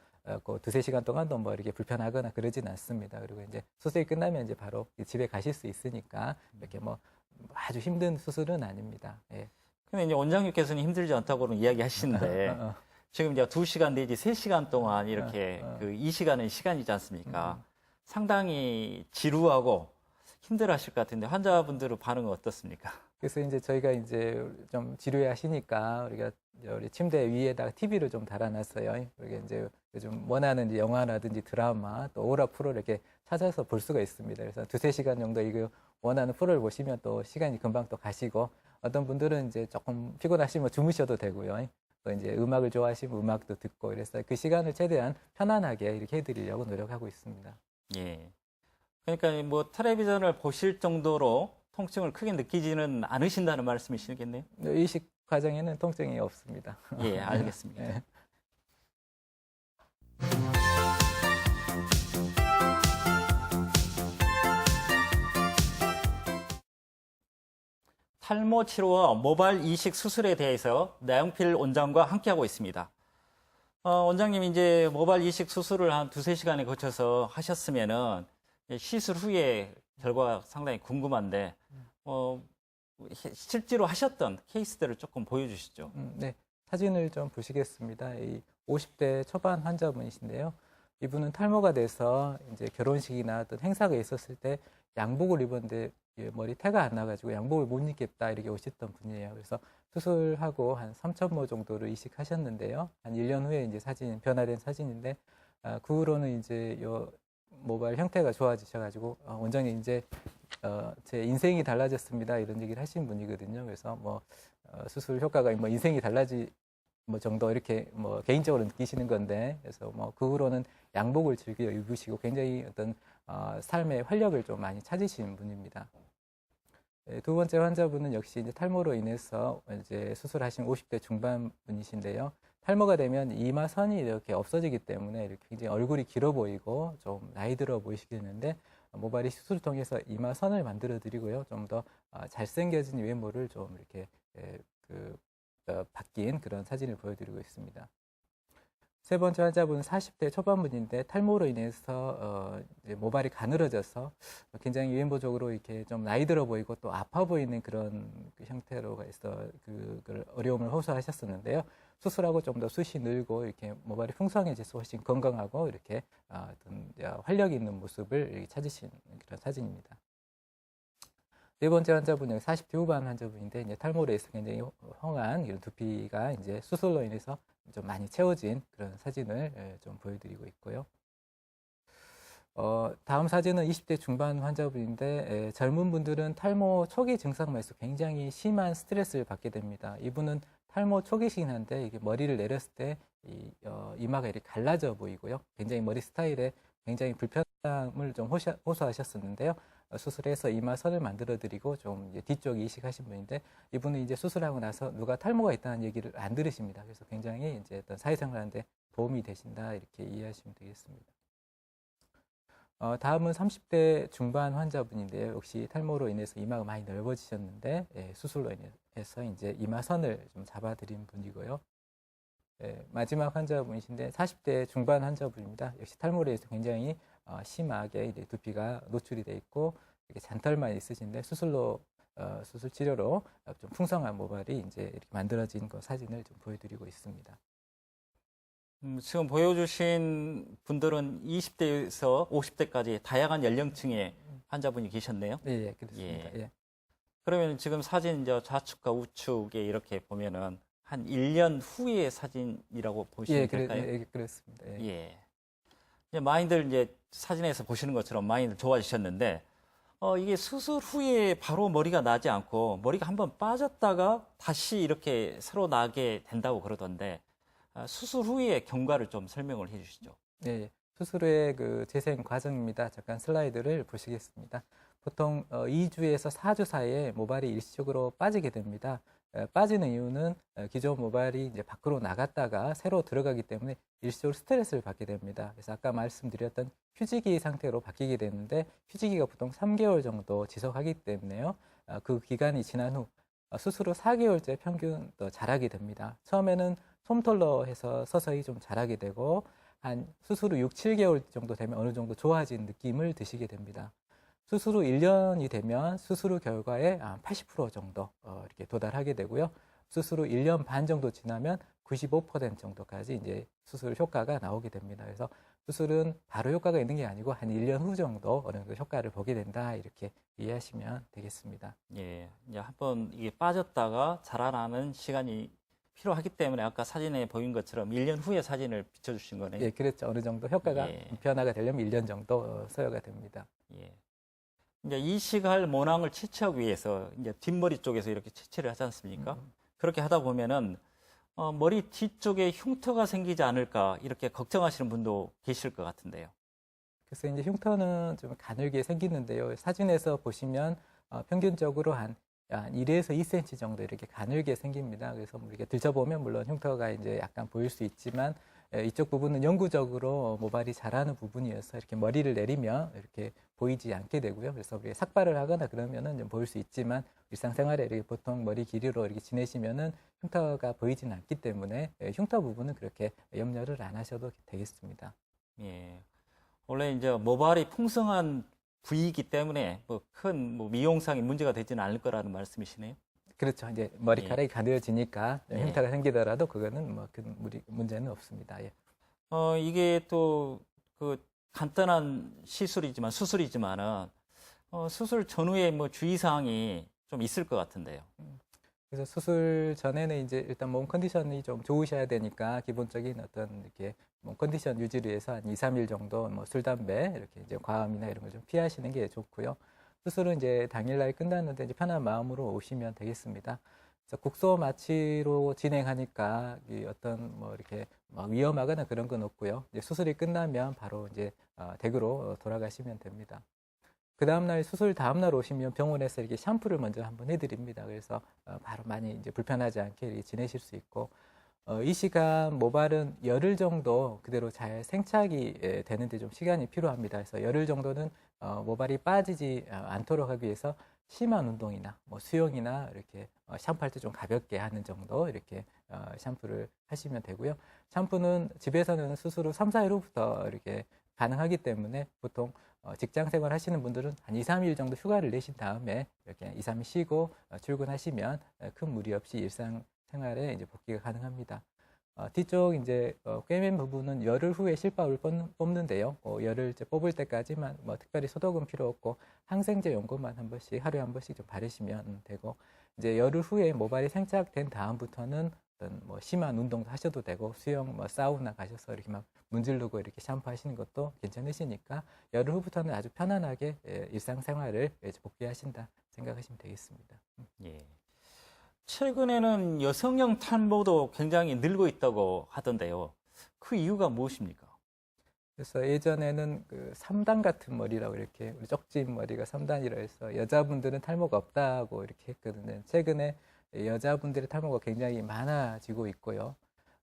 그 두세 시간 동안도 뭐 이렇게 불편하거나 그러진 않습니다. 그리고 이제 수술이 끝나면 이제 바로 집에 가실 수 있으니까 이렇게 뭐 아주 힘든 수술은 아닙니다. 예. 근데 이제 원장님께서는 힘들지 않다고는 이야기하시는데 지금 이제 2시간 내지 3시간 동안 이렇게 그 이 시간은 시간이지 않습니까? 상당히 지루하고 힘들어하실 것 같은데 환자분들의 반응은 어떻습니까? 그래서 이제 저희가 이제 좀 지루해 하시니까 우리가 우리 침대 위에다가 TV를 좀 달아놨어요. 우리가 이제 요즘 원하는 이제 영화라든지 드라마 또 오라 프로를 이렇게 찾아서 볼 수가 있습니다. 그래서 두세 시간 정도 이거 원하는 프로를 보시면 또 시간이 금방 또 가시고 어떤 분들은 이제 조금 피곤하시면 주무셔도 되고요. 또 이제 음악을 좋아하시면 음악도 듣고 이래서 그 시간을 최대한 편안하게 이렇게 해드리려고 노력하고 있습니다. 예. 그러니까 뭐 텔레비전을 보실 정도로 통증을 크게 느끼지는 않으신다는 말씀이시겠네요? 이식 과정에는 통증이 없습니다. 예, 알겠습니다. 네. 탈모 치료와 모발 이식 수술에 대해서 나영필 원장과 함께하고 있습니다. 원장님 이제 모발 이식 수술을 한 2~3시간에 거쳐서 하셨으면은 시술 후에 결과 상당히 궁금한데 실제로 하셨던 케이스들을 조금 보여주시죠. 네, 사진을 좀 보시겠습니다. 이 50대 초반 환자분이신데요. 이분은 탈모가 돼서 이제 결혼식이나 어떤 행사가 있었을 때 양복을 입었는데 머리 태가 안 나가지고 양복을 못 입겠다 이렇게 오셨던 분이에요. 그래서 수술하고 한 3,000모 정도를 이식하셨는데요. 한 1년 후에 이제 사진, 변화된 사진인데, 그 후로는 이제 요 모발 형태가 좋아지셔가지고, 원장님 이제, 제 인생이 달라졌습니다. 이런 얘기를 하신 분이거든요. 그래서 뭐, 수술 효과가 뭐 인생이 달라지, 뭐 정도 이렇게 뭐 개인적으로 느끼시는 건데, 그래서 뭐 그 후로는 양복을 즐겨 입으시고 굉장히 어떤, 삶의 활력을 좀 많이 찾으신 분입니다. 두 번째 환자분은 역시 이제 탈모로 인해서 이제 수술하신 50대 중반 분이신데요. 탈모가 되면 이마선이 이렇게 없어지기 때문에 이렇게 굉장히 얼굴이 길어 보이고 좀 나이 들어 보이시게 되는데 모발이 수술을 통해서 이마선을 만들어 드리고요. 좀 더 잘생겨진 외모를 좀 이렇게 바뀐 그런 사진을 보여드리고 있습니다. 세 번째 환자분은 40대 초반분인데 탈모로 인해서 이제 모발이 가늘어져서 굉장히 외모적으로 이렇게 좀 나이 들어 보이고 또 아파 보이는 그런 그 형태로 해서 그걸 어려움을 호소하셨었는데요. 수술하고 좀 더 숱이 늘고 이렇게 모발이 풍성해져서 훨씬 건강하고 이렇게 어떤 활력 있는 모습을 이렇게 찾으신 그런 사진입니다. 네 번째 환자분은 40대 후반 환자분인데 이제 탈모로 해서 굉장히 헝한 이런 두피가 이제 수술로 인해서 좀 많이 채워진 그런 사진을 좀 보여드리고 있고요. 다음 사진은 20대 중반 환자분인데 젊은 분들은 탈모 초기 증상만 해서 굉장히 심한 스트레스를 받게 됩니다. 이분은 탈모 초기시긴 한데 이게 머리를 내렸을 때 이마가 이렇게 갈라져 보이고요. 굉장히 머리 스타일에 굉장히 불편함을 좀 호소하셨었는데요. 수술해서 이마선을 만들어드리고 좀 이제 뒤쪽에 이식하신 분인데 이분은 이제 수술하고 나서 누가 탈모가 있다는 얘기를 안 들으십니다. 그래서 굉장히 이제 어떤 사회생활하는데 도움이 되신다 이렇게 이해하시면 되겠습니다. 다음은 30대 중반 환자분인데요. 역시 탈모로 인해서 이마가 많이 넓어지셨는데 수술로 인해서 이제 이마선을 좀 잡아드린 분이고요. 마지막 환자분이신데 40대 중반 환자분입니다. 역시 탈모로 해서 굉장히 심하게 이제 두피가 노출이 돼 있고 이렇게 잔털만 있으신데 수술 치료로 좀 풍성한 모발이 이제 이렇게 만들어진 그 사진을 좀 보여드리고 있습니다. 지금 보여주신 분들은 20대에서 50대까지 다양한 연령층의 환자분이 계셨네요. 예, 그렇습니다. 예. 그러면 지금 사진 이제 좌측과 우측에 이렇게 보면은 한 1년 후의 사진이라고 보시면 될까요? 예, 그렇습니다. 예. 예. 이제 많이들 이제 사진에서 보시는 것처럼 많이들 좋아지셨는데, 이게 수술 후에 바로 머리가 나지 않고 머리가 한번 빠졌다가 다시 이렇게 새로 나게 된다고 그러던데, 수술 후의 경과를 좀 설명을 해 주시죠. 예, 수술 후의 그 재생 과정입니다. 잠깐 슬라이드를 보시겠습니다. 보통 2주에서 4주 사이에 모발이 일시적으로 빠지게 됩니다. 빠지는 이유는 기존 모발이 이제 밖으로 나갔다가 새로 들어가기 때문에 일시적으로 스트레스를 받게 됩니다. 그래서 아까 말씀드렸던 휴지기 상태로 바뀌게 되는데 휴지기가 보통 3개월 정도 지속하기 때문에요. 그 기간이 지난 후 수술 후 4개월째 평균 더 자라게 됩니다. 처음에는 솜털로 해서 서서히 좀 자라게 되고 한 수술 후 6, 7개월 정도 되면 어느 정도 좋아진 느낌을 드시게 됩니다. 수술 후 1년이 되면 수술 후 결과의 80% 정도 이렇게 도달하게 되고요. 수술 후 1년 반 정도 지나면 95% 정도까지 이제 수술 효과가 나오게 됩니다. 그래서 수술은 바로 효과가 있는 게 아니고 한 1년 후 정도 어느 정도 효과를 보게 된다 이렇게 이해하시면 되겠습니다. 예, 이제 한번 이게 빠졌다가 자라나는 시간이 필요하기 때문에 아까 사진에 보인 것처럼 1년 후에 사진을 비춰주신 거네요. 예, 그렇죠. 어느 정도 효과가 예. 변화가 되려면 1년 정도 소요가 됩니다. 예. 이제 이식할 모낭을 채취하기 위해서 이제 뒷머리 쪽에서 이렇게 채취를 하지 않습니까? 그렇게 하다 보면은 머리 뒤쪽에 흉터가 생기지 않을까 이렇게 걱정하시는 분도 계실 것 같은데요. 그래서 이제 흉터는 좀 가늘게 생기는데요. 사진에서 보시면 평균적으로 한 1에서 2cm 정도 이렇게 가늘게 생깁니다. 그래서 뭐 이렇게 들춰보면 물론 흉터가 이제 약간 보일 수 있지만 이쪽 부분은 영구적으로 모발이 자라는 부분이어서 이렇게 머리를 내리면 이렇게 보이지 않게 되고요. 그래서 우리가 삭발을 하거나 그러면은 좀 보일 수 있지만 일상생활에 이렇게 보통 머리 길이로 이렇게 지내시면은 흉터가 보이지는 않기 때문에 흉터 부분은 그렇게 염려를 안 하셔도 되겠습니다. 예. 원래 이제 모발이 풍성한 부위이기 때문에 뭐 큰 미용상의 문제가 되지는 않을 거라는 말씀이시네요. 그렇죠. 이제 머리카락이 가늘어지니까 예. 흉터가 생기더라도 그거는 뭐 큰 문제는 없습니다. 예. 이게 또 그 간단한 수술이지만은 수술 전후에 뭐 주의사항이 좀 있을 것 같은데요. 그래서 수술 전에는 이제 일단 몸 컨디션이 좀 좋으셔야 되니까 기본적인 어떤 이렇게 몸 컨디션 유지를 위해서 한 2, 3일 정도 뭐 술, 담배 이렇게 이제 과음이나 이런 걸 좀 피하시는 게 좋고요. 수술은 이제 당일날 끝났는데 이제 편한 마음으로 오시면 되겠습니다. 그래서 국소 마취로 진행하니까 이 어떤 뭐 이렇게 막 위험하거나 그런 건 없고요. 이제 수술이 끝나면 바로 이제 댁으로 돌아가시면 됩니다. 그 다음날 수술 다음날 오시면 병원에서 이렇게 샴푸를 먼저 한번 해드립니다. 그래서 바로 많이 이제 불편하지 않게 이렇게 지내실 수 있고 이 시간 모발은 열흘 정도 그대로 잘 생착이 되는데 좀 시간이 필요합니다. 그래서 열흘 정도는 모발이 빠지지 않도록 하기 위해서 심한 운동이나 뭐 수영이나 이렇게 샴푸할 때 좀 가볍게 하는 정도 이렇게 샴푸를 하시면 되고요. 샴푸는 집에서는 수술 후 3, 4일 후부터 이렇게 가능하기 때문에 보통 직장 생활 하시는 분들은 한 2, 3일 정도 휴가를 내신 다음에 이렇게 2, 3일 쉬고 출근하시면 큰 무리 없이 일상 생활에 이제 복귀가 가능합니다. 뒤쪽 이제 꿰맨 부분은 열흘 후에 실밥을 뽑는데요. 열흘 뽑을 때까지만 뭐 특별히 소독은 필요 없고 항생제 연고만 한 번씩 하루에 한 번씩 좀 바르시면 되고 이제 열흘 후에 모발이 생착된 다음부터는 어떤 뭐 심한 운동도 하셔도 되고 수영, 뭐 사우나 가셔서 이렇게 막 문지르고 이렇게 샴푸하시는 것도 괜찮으시니까 열흘 후부터는 아주 편안하게 일상생활을 이제 복귀하신다 생각하시면 되겠습니다. 예. 최근에는 여성형 탈모도 굉장히 늘고 있다고 하던데요. 그 이유가 무엇입니까? 그래서 예전에는 그 3단 같은 머리라고 이렇게 우리 쪽진 머리가 3단이라 해서 여자분들은 탈모가 없다고 이렇게 했거든요. 최근에 여자분들의 탈모가 굉장히 많아지고 있고요.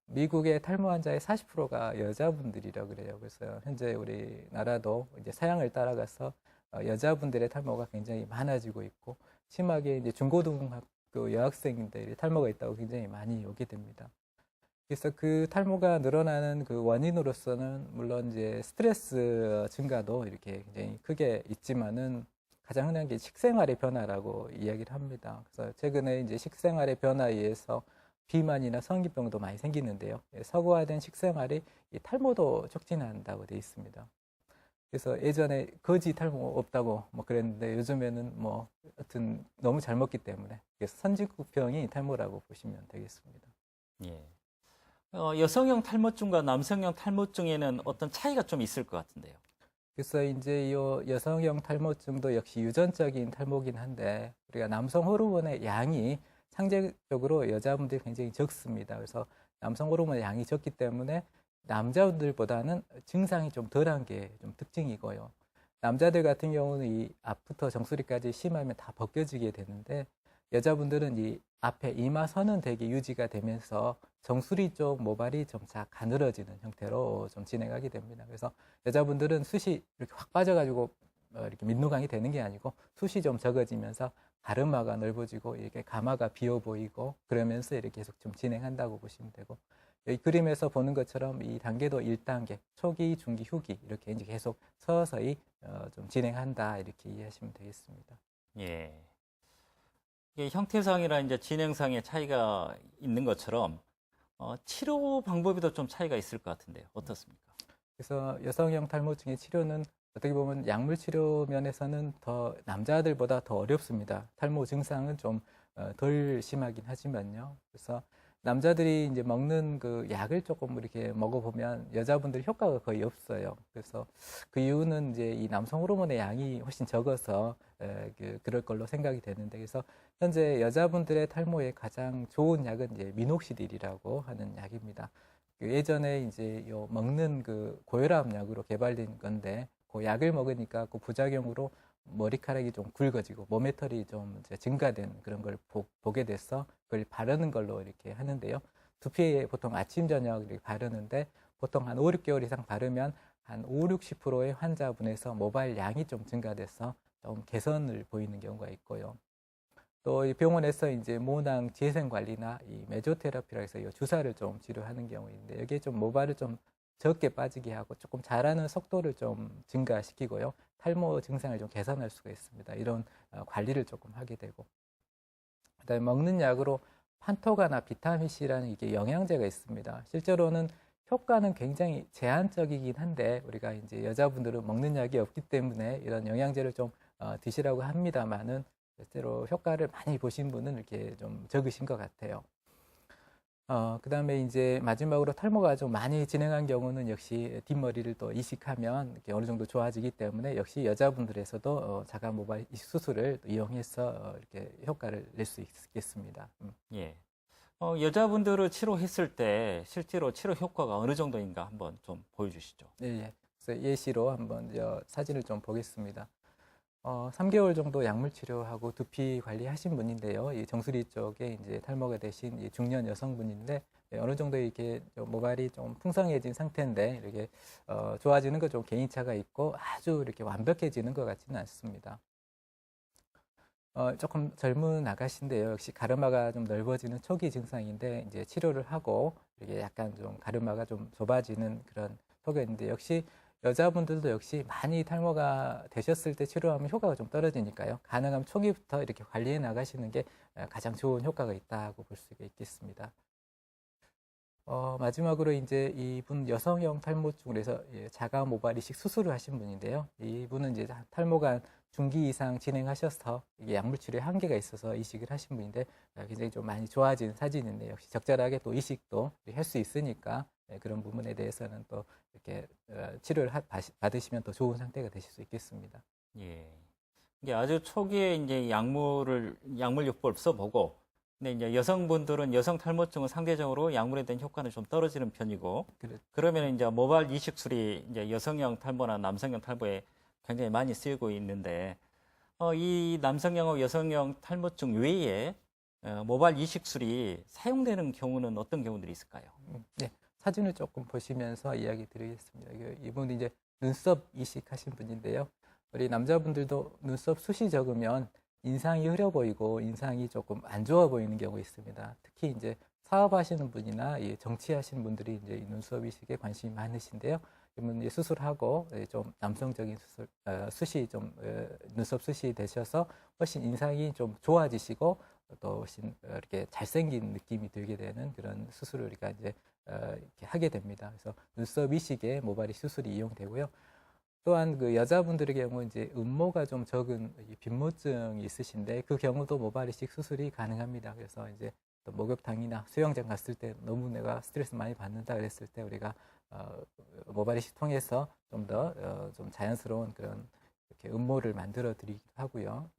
미국의 탈모 환자의 40%가 여자분들이라고 그래요. 그래서 현재 우리나라도 이제 서양을 따라가서 여자분들의 탈모가 굉장히 많아지고 있고 심하게 이제 중고등학교 여학생들이 탈모가 있다고 굉장히 많이 오게 됩니다. 그래서 그 탈모가 늘어나는 그 원인으로서는 물론 이제 스트레스 증가도 이렇게 굉장히 크게 있지만은 가장 흔한 게 식생활의 변화라고 이야기를 합니다. 그래서 최근에 이제 식생활의 변화에 의해서 비만이나 성기병도 많이 생기는데요. 서구화된 식생활이 이 탈모도 촉진한다고 되어 있습니다. 그래서 예전에 거지 탈모 없다고 뭐 그랬는데 요즘에는 뭐 하여튼 너무 잘 먹기 때문에 그래서 선진국병이 탈모라고 보시면 되겠습니다. 예. 여성형 탈모증과 남성형 탈모증에는 어떤 차이가 좀 있을 것 같은데요. 그래서 이제 이 여성형 탈모증도 역시 유전적인 탈모긴 한데 우리가 남성 호르몬의 양이 상대적으로 여자분들이 굉장히 적습니다. 그래서 남성 호르몬의 양이 적기 때문에 남자분들보다는 증상이 좀 덜한 게 좀 특징이고요. 남자들 같은 경우는 이 앞부터 정수리까지 심하면 다 벗겨지게 되는데 여자분들은 이 앞에 이마선은 되게 유지가 되면서 정수리 쪽 모발이 점차 가늘어지는 형태로 좀 진행하게 됩니다. 그래서 여자분들은 숱이 이렇게 확 빠져가지고 이렇게 민노강이 되는 게 아니고 숱이 좀 적어지면서 가르마가 넓어지고 이렇게 가마가 비어 보이고 그러면서 이렇게 계속 좀 진행한다고 보시면 되고 여기 그림에서 보는 것처럼 이 단계도 1단계, 초기, 중기, 후기 이렇게 이제 계속 서서히 좀 진행한다 이렇게 이해하시면 되겠습니다. 예. 이게 형태상이나 이제 진행상의 차이가 있는 것처럼 치료 방법에도 좀 차이가 있을 것 같은데요. 어떻습니까? 그래서 여성형 탈모증의 치료는 어떻게 보면 약물 치료 면에서는 더 남자들보다 더 어렵습니다. 탈모 증상은 좀 덜 심하긴 하지만요. 그래서 남자들이 이제 먹는 그 약을 조금 이렇게 먹어보면 여자분들 효과가 거의 없어요. 그래서 그 이유는 이제 이 남성 호르몬의 양이 훨씬 적어서 그럴 걸로 생각이 되는데 그래서 현재 여자분들의 탈모에 가장 좋은 약은 이제 미녹시딜이라고 하는 약입니다. 그 예전에 이제 요 먹는 그 고혈압 약으로 개발된 건데 그 약을 먹으니까 그 부작용으로 머리카락이 좀 굵어지고 몸의 털이 좀 이제 증가된 그런 걸 보게 돼서 그걸 바르는 걸로 이렇게 하는데요. 두피에 보통 아침 저녁 이렇게 바르는데 보통 한 5, 6개월 이상 바르면 한 5, 60%의 환자분에서 모발 양이 좀 증가돼서 좀 개선을 보이는 경우가 있고요. 또 이 병원에서 이제 모낭 재생 관리나 이 메조테라피라 해서 이 주사를 좀 치료하는 경우인데 여기에 좀 모발을 좀 적게 빠지게 하고 조금 자라는 속도를 좀 증가시키고요. 탈모 증상을 좀 개선할 수가 있습니다. 이런 관리를 조금 하게 되고. 그다음에 먹는 약으로 판토가나 비타민C라는 이게 영양제가 있습니다. 실제로는 효과는 굉장히 제한적이긴 한데 우리가 이제 여자분들은 먹는 약이 없기 때문에 이런 영양제를 좀 드시라고 합니다만은 실제로 효과를 많이 보신 분은 이렇게 좀 적으신 것 같아요. 그 다음에 이제 마지막으로 탈모가 좀 많이 진행한 경우는 역시 뒷머리를 또 이식하면 이렇게 어느 정도 좋아지기 때문에 역시 여자분들에서도 자가 모발 이식 수술을 이용해서 이렇게 효과를 낼 수 있겠습니다. 예. 여자분들을 치료했을 때 실제로 치료 효과가 어느 정도인가 한번 좀 보여주시죠. 예. 그래서 예시로 한번 사진을 좀 보겠습니다. 3개월 정도 약물 치료하고 두피 관리하신 분인데요. 이 정수리 쪽에 이제 탈모가 되신 이 중년 여성분인데 어느 정도 이렇게 모발이 좀 풍성해진 상태인데 이렇게 좋아지는 거 좀 개인차가 있고 아주 이렇게 완벽해지는 것 같지는 않습니다. 조금 젊은 아가씨인데요. 역시 가르마가 좀 넓어지는 초기 증상인데 이제 치료를 하고 이게 약간 좀 가르마가 좀 좁아지는 그런 효과가 있는데 역시 여자분들도 역시 많이 탈모가 되셨을 때 치료하면 효과가 좀 떨어지니까요. 가능하면 초기부터 이렇게 관리해 나가시는 게 가장 좋은 효과가 있다고 볼 수가 있겠습니다. 마지막으로 이제 이분 여성형 탈모증으로 해서 자가 모발 이식 수술을 하신 분인데요. 이분은 이제 탈모가 중기 이상 진행하셔서 이게 약물 치료에 한계가 있어서 이식을 하신 분인데 굉장히 좀 많이 좋아진 사진인데 역시 적절하게 또 이식도 할 수 있으니까 그런 부분에 대해서는 또 이렇게 치료를 받으시면 더 좋은 상태가 되실 수 있겠습니다. 예. 이게 아주 초기에 이제 약물요법을 써보고, 근데 이제 여성분들은 여성 탈모증은 상대적으로 약물에 대한 효과는 좀 떨어지는 편이고, 그러면 이제 모발 이식술이 이제 여성형 탈모나 남성형 탈모에 굉장히 많이 쓰이고 있는데, 이 남성형하고 여성형 탈모증 외에 모발 이식술이 사용되는 경우는 어떤 경우들이 있을까요? 네. 사진을 조금 보시면서 이야기 드리겠습니다. 이분이 이제 눈썹 이식하신 분인데요. 우리 남자분들도 눈썹 숱이 적으면 인상이 흐려 보이고 인상이 조금 안 좋아 보이는 경우가 있습니다. 특히 이제 사업하시는 분이나 정치하시는 분들이 이제 눈썹 이식에 관심이 많으신데요. 이분 이제 수술하고 좀 남성적인 수술, 숱이 좀 눈썹 숱이 되셔서 훨씬 인상이 좀 좋아지시고 또 훨씬 이렇게 잘생긴 느낌이 들게 되는 그런 수술을 우리가 이제 이렇게 하게 됩니다. 그래서 눈썹 이식에 모발 이식 수술이 이용되고요. 또한 그 여자분들의 경우 이제 음모가 좀 적은 빈모증이 있으신데 그 경우도 모발 이식 수술이 가능합니다. 그래서 이제 또 목욕탕이나 수영장 갔을 때 너무 내가 스트레스 많이 받는다 그랬을 때 우리가 모발 이식 통해서 좀 더 좀 자연스러운 그런 이렇게 음모를 만들어 드리기도 하고요.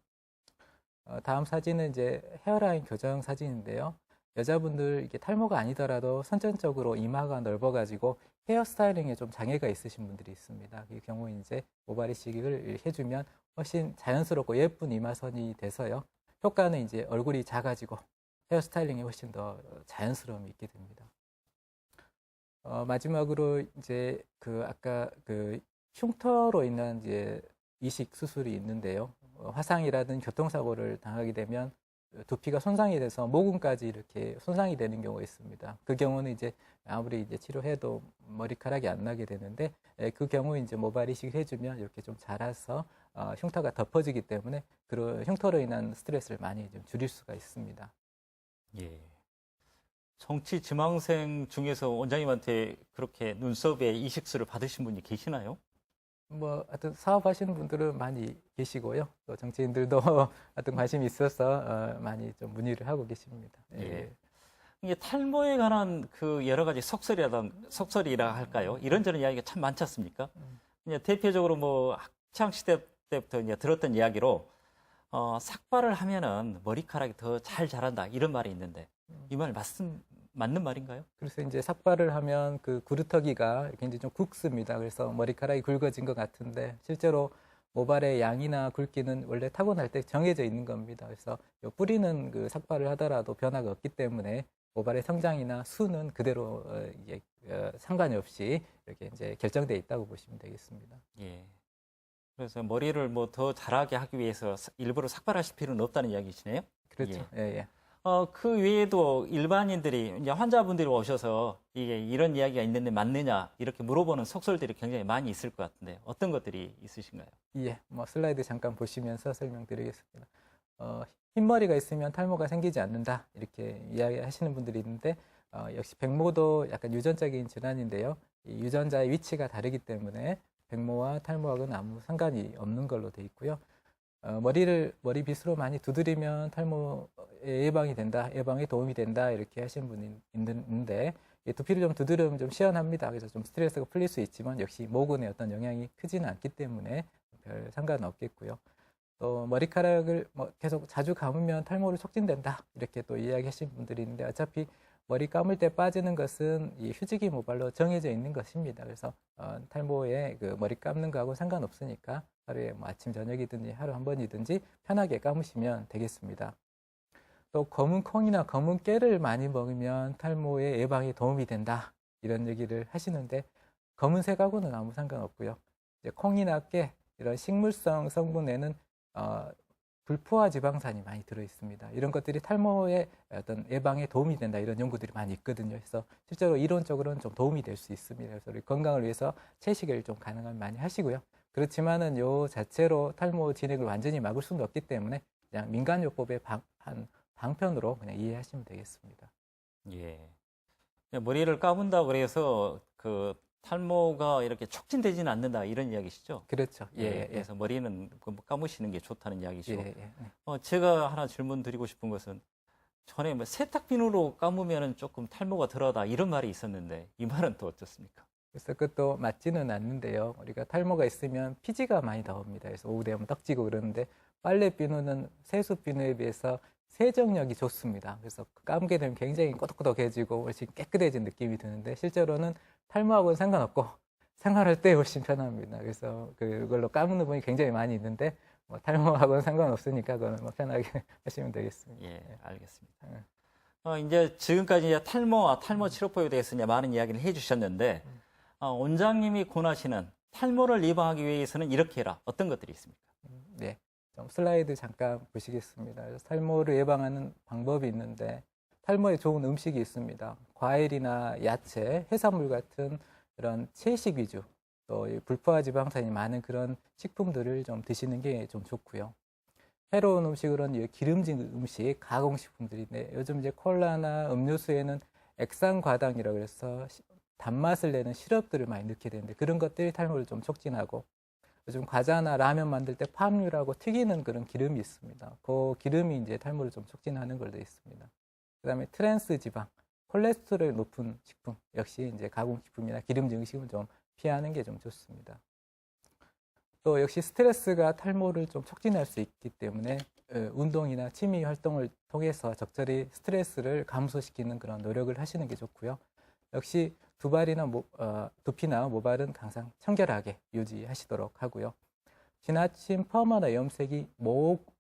다음 사진은 이제 헤어라인 교정 사진인데요. 여자분들 이게 탈모가 아니더라도 선천적으로 이마가 넓어가지고 헤어 스타일링에 좀 장애가 있으신 분들이 있습니다. 이 경우에 이제 모발 이식을 해주면 훨씬 자연스럽고 예쁜 이마선이 돼서요. 효과는 이제 얼굴이 작아지고 헤어 스타일링에 훨씬 더 자연스러움이 있게 됩니다. 마지막으로 이제 아까 흉터로 인한 이제 이식 수술이 있는데요. 화상이라든 교통사고를 당하게 되면 두피가 손상이 돼서 모근까지 이렇게 손상이 되는 경우가 있습니다. 그 경우는 이제 아무리 이제 치료해도 머리카락이 안 나게 되는데 그 경우에 이제 모발 이식을 해주면 이렇게 좀 자라서 흉터가 덮어지기 때문에 그런 흉터로 인한 스트레스를 많이 좀 줄일 수가 있습니다. 예. 정치 지망생 중에서 원장님한테 그렇게 눈썹에 이식술을 받으신 분이 계시나요? 뭐 하여튼 사업하시는 분들은 많이 계시고요. 또 정치인들도 하여튼 관심이 있어서 많이 좀 문의를 하고 계십니다. 예. 이게 탈모에 관한 그 여러 가지 속설이라 할까요? 이런저런 이야기가 참 많지 않습니까? 이제 대표적으로 뭐 학창 시대 때부터 이제 들었던 이야기로 삭발을 하면은 머리카락이 더 잘 자란다 이런 말이 있는데 이 말 맞는 말인가요? 그래서 이제 삭발을 하면 그 구루터기가 굉장히 좀 굵습니다. 그래서 머리카락이 굵어진 것 같은데 실제로 모발의 양이나 굵기는 원래 타고날 때 정해져 있는 겁니다. 그래서 뿌리는 그 삭발을 하더라도 변화가 없기 때문에 모발의 성장이나 수는 그대로 상관이 없이 이렇게 이제 결정되어 있다고 보시면 되겠습니다. 예. 그래서 머리를 뭐 더 자라게 하기 위해서 일부러 삭발하실 필요는 없다는 이야기시네요. 그렇죠. 예, 예. 그 외에도 일반인들이 이제 환자분들이 오셔서 이게 이런 이야기가 있는데 맞느냐 이렇게 물어보는 속설들이 굉장히 많이 있을 것 같은데 어떤 것들이 있으신가요? 예, 뭐 슬라이드 잠깐 보시면서 설명드리겠습니다. 흰머리가 있으면 탈모가 생기지 않는다 이렇게 이야기하시는 분들이 있는데 역시 백모도 약간 유전적인 질환인데요. 이 유전자의 위치가 다르기 때문에 백모와 탈모하고는 아무 상관이 없는 걸로 돼 있고요. 머리빗으로 많이 두드리면 탈모에 예방이 된다, 예방에 도움이 된다 이렇게 하시는 분이 있는데 두피를 좀 두드리면 좀 시원합니다. 그래서 좀 스트레스가 풀릴 수 있지만 역시 모근에 어떤 영향이 크지는 않기 때문에 별 상관은 없겠고요. 또 머리카락을 계속 자주 감으면 탈모를 촉진된다 이렇게 또 이야기하시는 분들이 있는데 어차피 머리 감을 때 빠지는 것은 이 휴지기 모발로 정해져 있는 것입니다. 그래서 탈모에 그 머리 감는 거하고 상관없으니까 하루에 뭐 아침 저녁이든지 하루 한 번이든지 편하게 감으시면 되겠습니다. 또 검은 콩이나 검은 깨를 많이 먹으면 탈모의 예방에 도움이 된다 이런 얘기를 하시는데 검은색하고는 아무 상관없고요. 이제 콩이나 깨 이런 식물성 성분에는 불포화 지방산이 많이 들어 있습니다. 이런 것들이 탈모의 어떤 예방에 도움이 된다 이런 연구들이 많이 있거든요. 그래서 실제로 이론적으로는 좀 도움이 될 수 있습니다. 그래서 우리 건강을 위해서 채식을 좀 가능하면 많이 하시고요. 그렇지만은 요 자체로 탈모 진행을 완전히 막을 수는 없기 때문에 그냥 민간요법의 한 방편으로 그냥 이해하시면 되겠습니다. 예. 머리를 감은다고 그래서 그 탈모가 이렇게 촉진되지는 않는다 이런 이야기시죠? 그렇죠. 예. 그래서 머리는 감으시는 게 좋다는 이야기죠. 예. 제가 하나 질문 드리고 싶은 것은 전에 뭐 세탁비누로 감으면 조금 탈모가 덜하다 이런 말이 있었는데 이 말은 또 어떻습니까? 그래서 그것도 맞지는 않는데요. 우리가 탈모가 있으면 피지가 많이 나옵니다. 그래서 오후 되면 떡지고 그러는데 빨래 비누는 세수 비누에 비해서 세정력이 좋습니다. 그래서 감게 되면 굉장히 꼬독꼬독해지고 훨씬 깨끗해진 느낌이 드는데 실제로는 탈모하고는 상관없고 생활할 때 훨씬 편합니다. 그래서 그걸로 감는 분이 굉장히 많이 있는데 뭐 탈모하고는 상관없으니까 그거는 뭐 편하게 하시면 되겠습니다. 예, 알겠습니다. 이제 지금까지 이제 탈모와 탈모 치료법에 대해서 이제 많은 이야기를 해주셨는데 원장님이 권하시는 탈모를 예방하기 위해서는 이렇게 해라. 어떤 것들이 있습니까? 네. 좀 슬라이드 잠깐 보시겠습니다. 탈모를 예방하는 방법이 있는데 탈모에 좋은 음식이 있습니다. 과일이나 야채, 해산물 같은 이런 채식 위주, 또 불포화 지방산이 많은 그런 식품들을 좀 드시는 게 좀 좋고요. 해로운 음식으로는 기름진 음식, 가공식품들인데 요즘 이제 콜라나 음료수에는 액상과당이라고 해서 단맛을 내는 시럽들을 많이 넣게 되는데 그런 것들이 탈모를 좀 촉진하고 요즘 과자나 라면 만들 때 팜유라고 튀기는 그런 기름이 있습니다. 그 기름이 이제 탈모를 좀 촉진하는 걸로 되어 있습니다. 그다음에 트랜스 지방, 콜레스테롤 높은 식품 역시 이제 가공식품이나 기름진 음식은 좀 피하는 게 좀 좋습니다. 또 역시 스트레스가 탈모를 좀 촉진할 수 있기 때문에 운동이나 취미 활동을 통해서 적절히 스트레스를 감소시키는 그런 노력을 하시는 게 좋고요. 역시 두피나 모발은 항상 청결하게 유지하시도록 하고요. 지나친 펌이나 염색이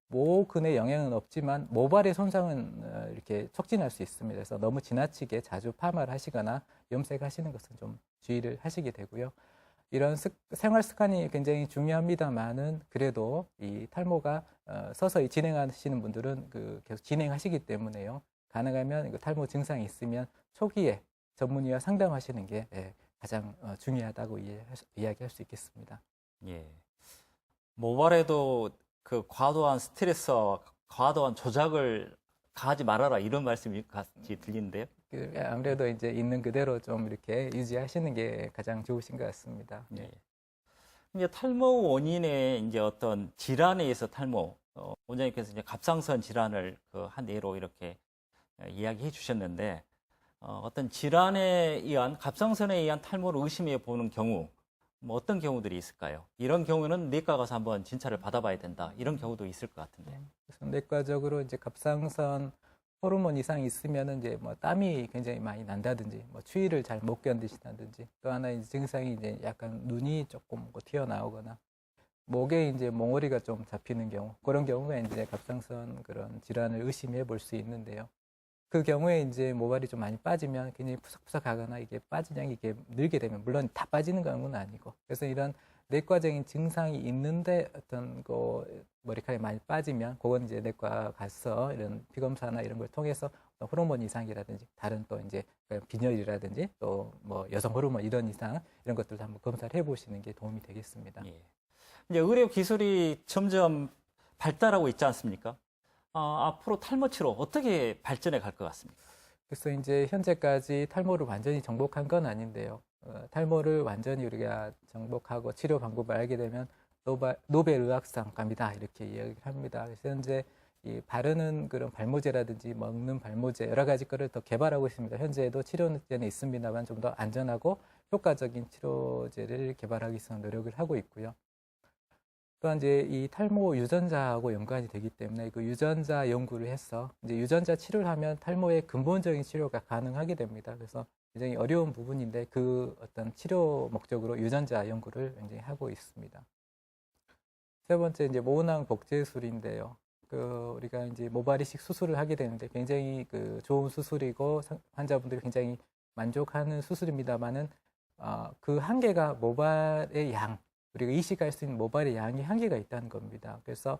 모근에 영향은 없지만 모발의 손상은 이렇게 촉진할 수 있습니다. 그래서 너무 지나치게 자주 파마를 하시거나 염색하시는 것은 좀 주의를 하시게 되고요. 이런 생활 습관이 굉장히 중요합니다만은 그래도 이 탈모가 서서히 진행하시는 분들은 계속 진행하시기 때문에요. 가능하면 탈모 증상이 있으면 초기에 전문의와 상담하시는 게 가장 중요하다고 이야기할 수 있겠습니다. 예. 모발에도 그 과도한 스트레스와 과도한 조작을 가하지 말아라 이런 말씀이 같이 들리는데요. 아무래도 이제 있는 그대로 좀 이렇게 유지하시는 게 가장 좋으신 것 같습니다. 예. 이제 탈모 원인의 이제 어떤 질환에 의해서 탈모, 원장님께서 이제 갑상선 질환을 한 예로 이렇게 이야기해 주셨는데, 어떤 질환에 의한 갑상선에 의한 탈모를 의심해 보는 경우, 뭐 어떤 경우들이 있을까요? 이런 경우는 내과 가서 한번 진찰을 받아봐야 된다. 이런 경우도 있을 것 같은데. 그래서 내과적으로 이제 갑상선 호르몬 이상이 있으면은 이제 뭐 땀이 굉장히 많이 난다든지, 뭐 추위를 잘 못 견디신다든지, 또 하나 이제 증상이 이제 약간 눈이 조금 튀어나오거나, 목에 이제 몽어리가 좀 잡히는 경우, 그런 경우가 이제 갑상선 그런 질환을 의심해 볼 수 있는데요. 그 경우에 이제 모발이 좀 많이 빠지면 굉장히 푸석푸석하거나 이게 빠진 양이 이게 늘게 되면 물론 다 빠지는 건 아니고, 그래서 이런 내과적인 증상이 있는데 어떤 머리카락이 많이 빠지면 그건 이제 내과 가서 이런 피검사나 이런 걸 통해서 호르몬 이상이라든지 다른 또 이제 빈혈이라든지 또 뭐 여성 호르몬 이런 이상 이런 것들도 한번 검사를 해보시는 게 도움이 되겠습니다. 예. 이제 의료 기술이 점점 발달하고 있지 않습니까? 앞으로 탈모 치료 어떻게 발전해 갈 것 같습니까? 그래서 이제 현재까지 탈모를 완전히 정복한 건 아닌데요. 탈모를 완전히 우리가 정복하고 치료 방법을 알게 되면 노벨 의학상 갑니다. 이렇게 이야기를 합니다. 그래서 현재 이 바르는 그런 발모제라든지 먹는 발모제 여러 가지 거를 더 개발하고 있습니다. 현재도 치료제는 있습니다만 좀 더 안전하고 효과적인 치료제를 개발하기 위해서 노력을 하고 있고요. 또한 이제 이 탈모 유전자하고 연관이 되기 때문에 그 유전자 연구를 해서 이제 유전자 치료를 하면 탈모의 근본적인 치료가 가능하게 됩니다. 그래서 굉장히 어려운 부분인데 그 어떤 치료 목적으로 유전자 연구를 굉장히 하고 있습니다. 세 번째 이제 모낭 복제술인데요. 우리가 이제 모발 이식 수술을 하게 되는데 굉장히 좋은 수술이고 환자분들이 굉장히 만족하는 수술입니다만은 그 한계가 모발의 양, 우리가 이식할 수 있는 모발의 양이 한계가 있다는 겁니다. 그래서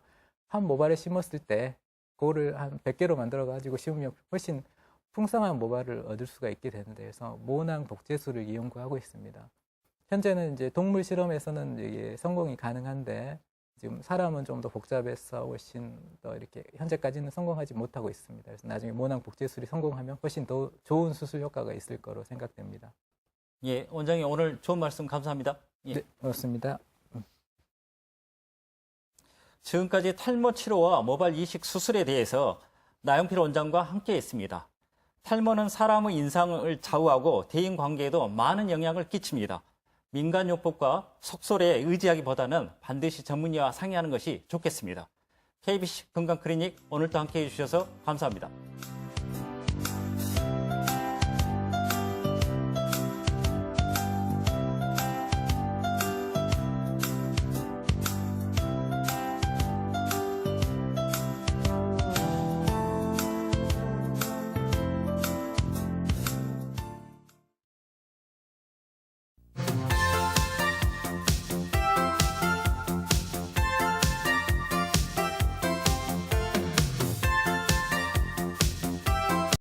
한 모발을 심었을 때 그거를 한 100개로 만들어 가지고 심으면 훨씬 풍성한 모발을 얻을 수가 있게 되는데, 그래서 모낭 복제술을 연구하고 있습니다. 현재는 이제 동물 실험에서는 이게 성공이 가능한데 지금 사람은 좀 더 복잡해서 훨씬 더 이렇게 현재까지는 성공하지 못하고 있습니다. 그래서 나중에 모낭 복제술이 성공하면 훨씬 더 좋은 수술 효과가 있을 거로 생각됩니다. 예, 원장님 오늘 좋은 말씀 감사합니다. 예. 네, 고맙습니다. 지금까지 탈모 치료와 모발 이식 수술에 대해서 나영필 원장과 함께 했습니다. 탈모는 사람의 인상을 좌우하고 대인관계에도 많은 영향을 끼칩니다. 민간요법과 속설에 의지하기보다는 반드시 전문의와 상의하는 것이 좋겠습니다. KBC 건강클리닉 오늘도 함께해 주셔서 감사합니다.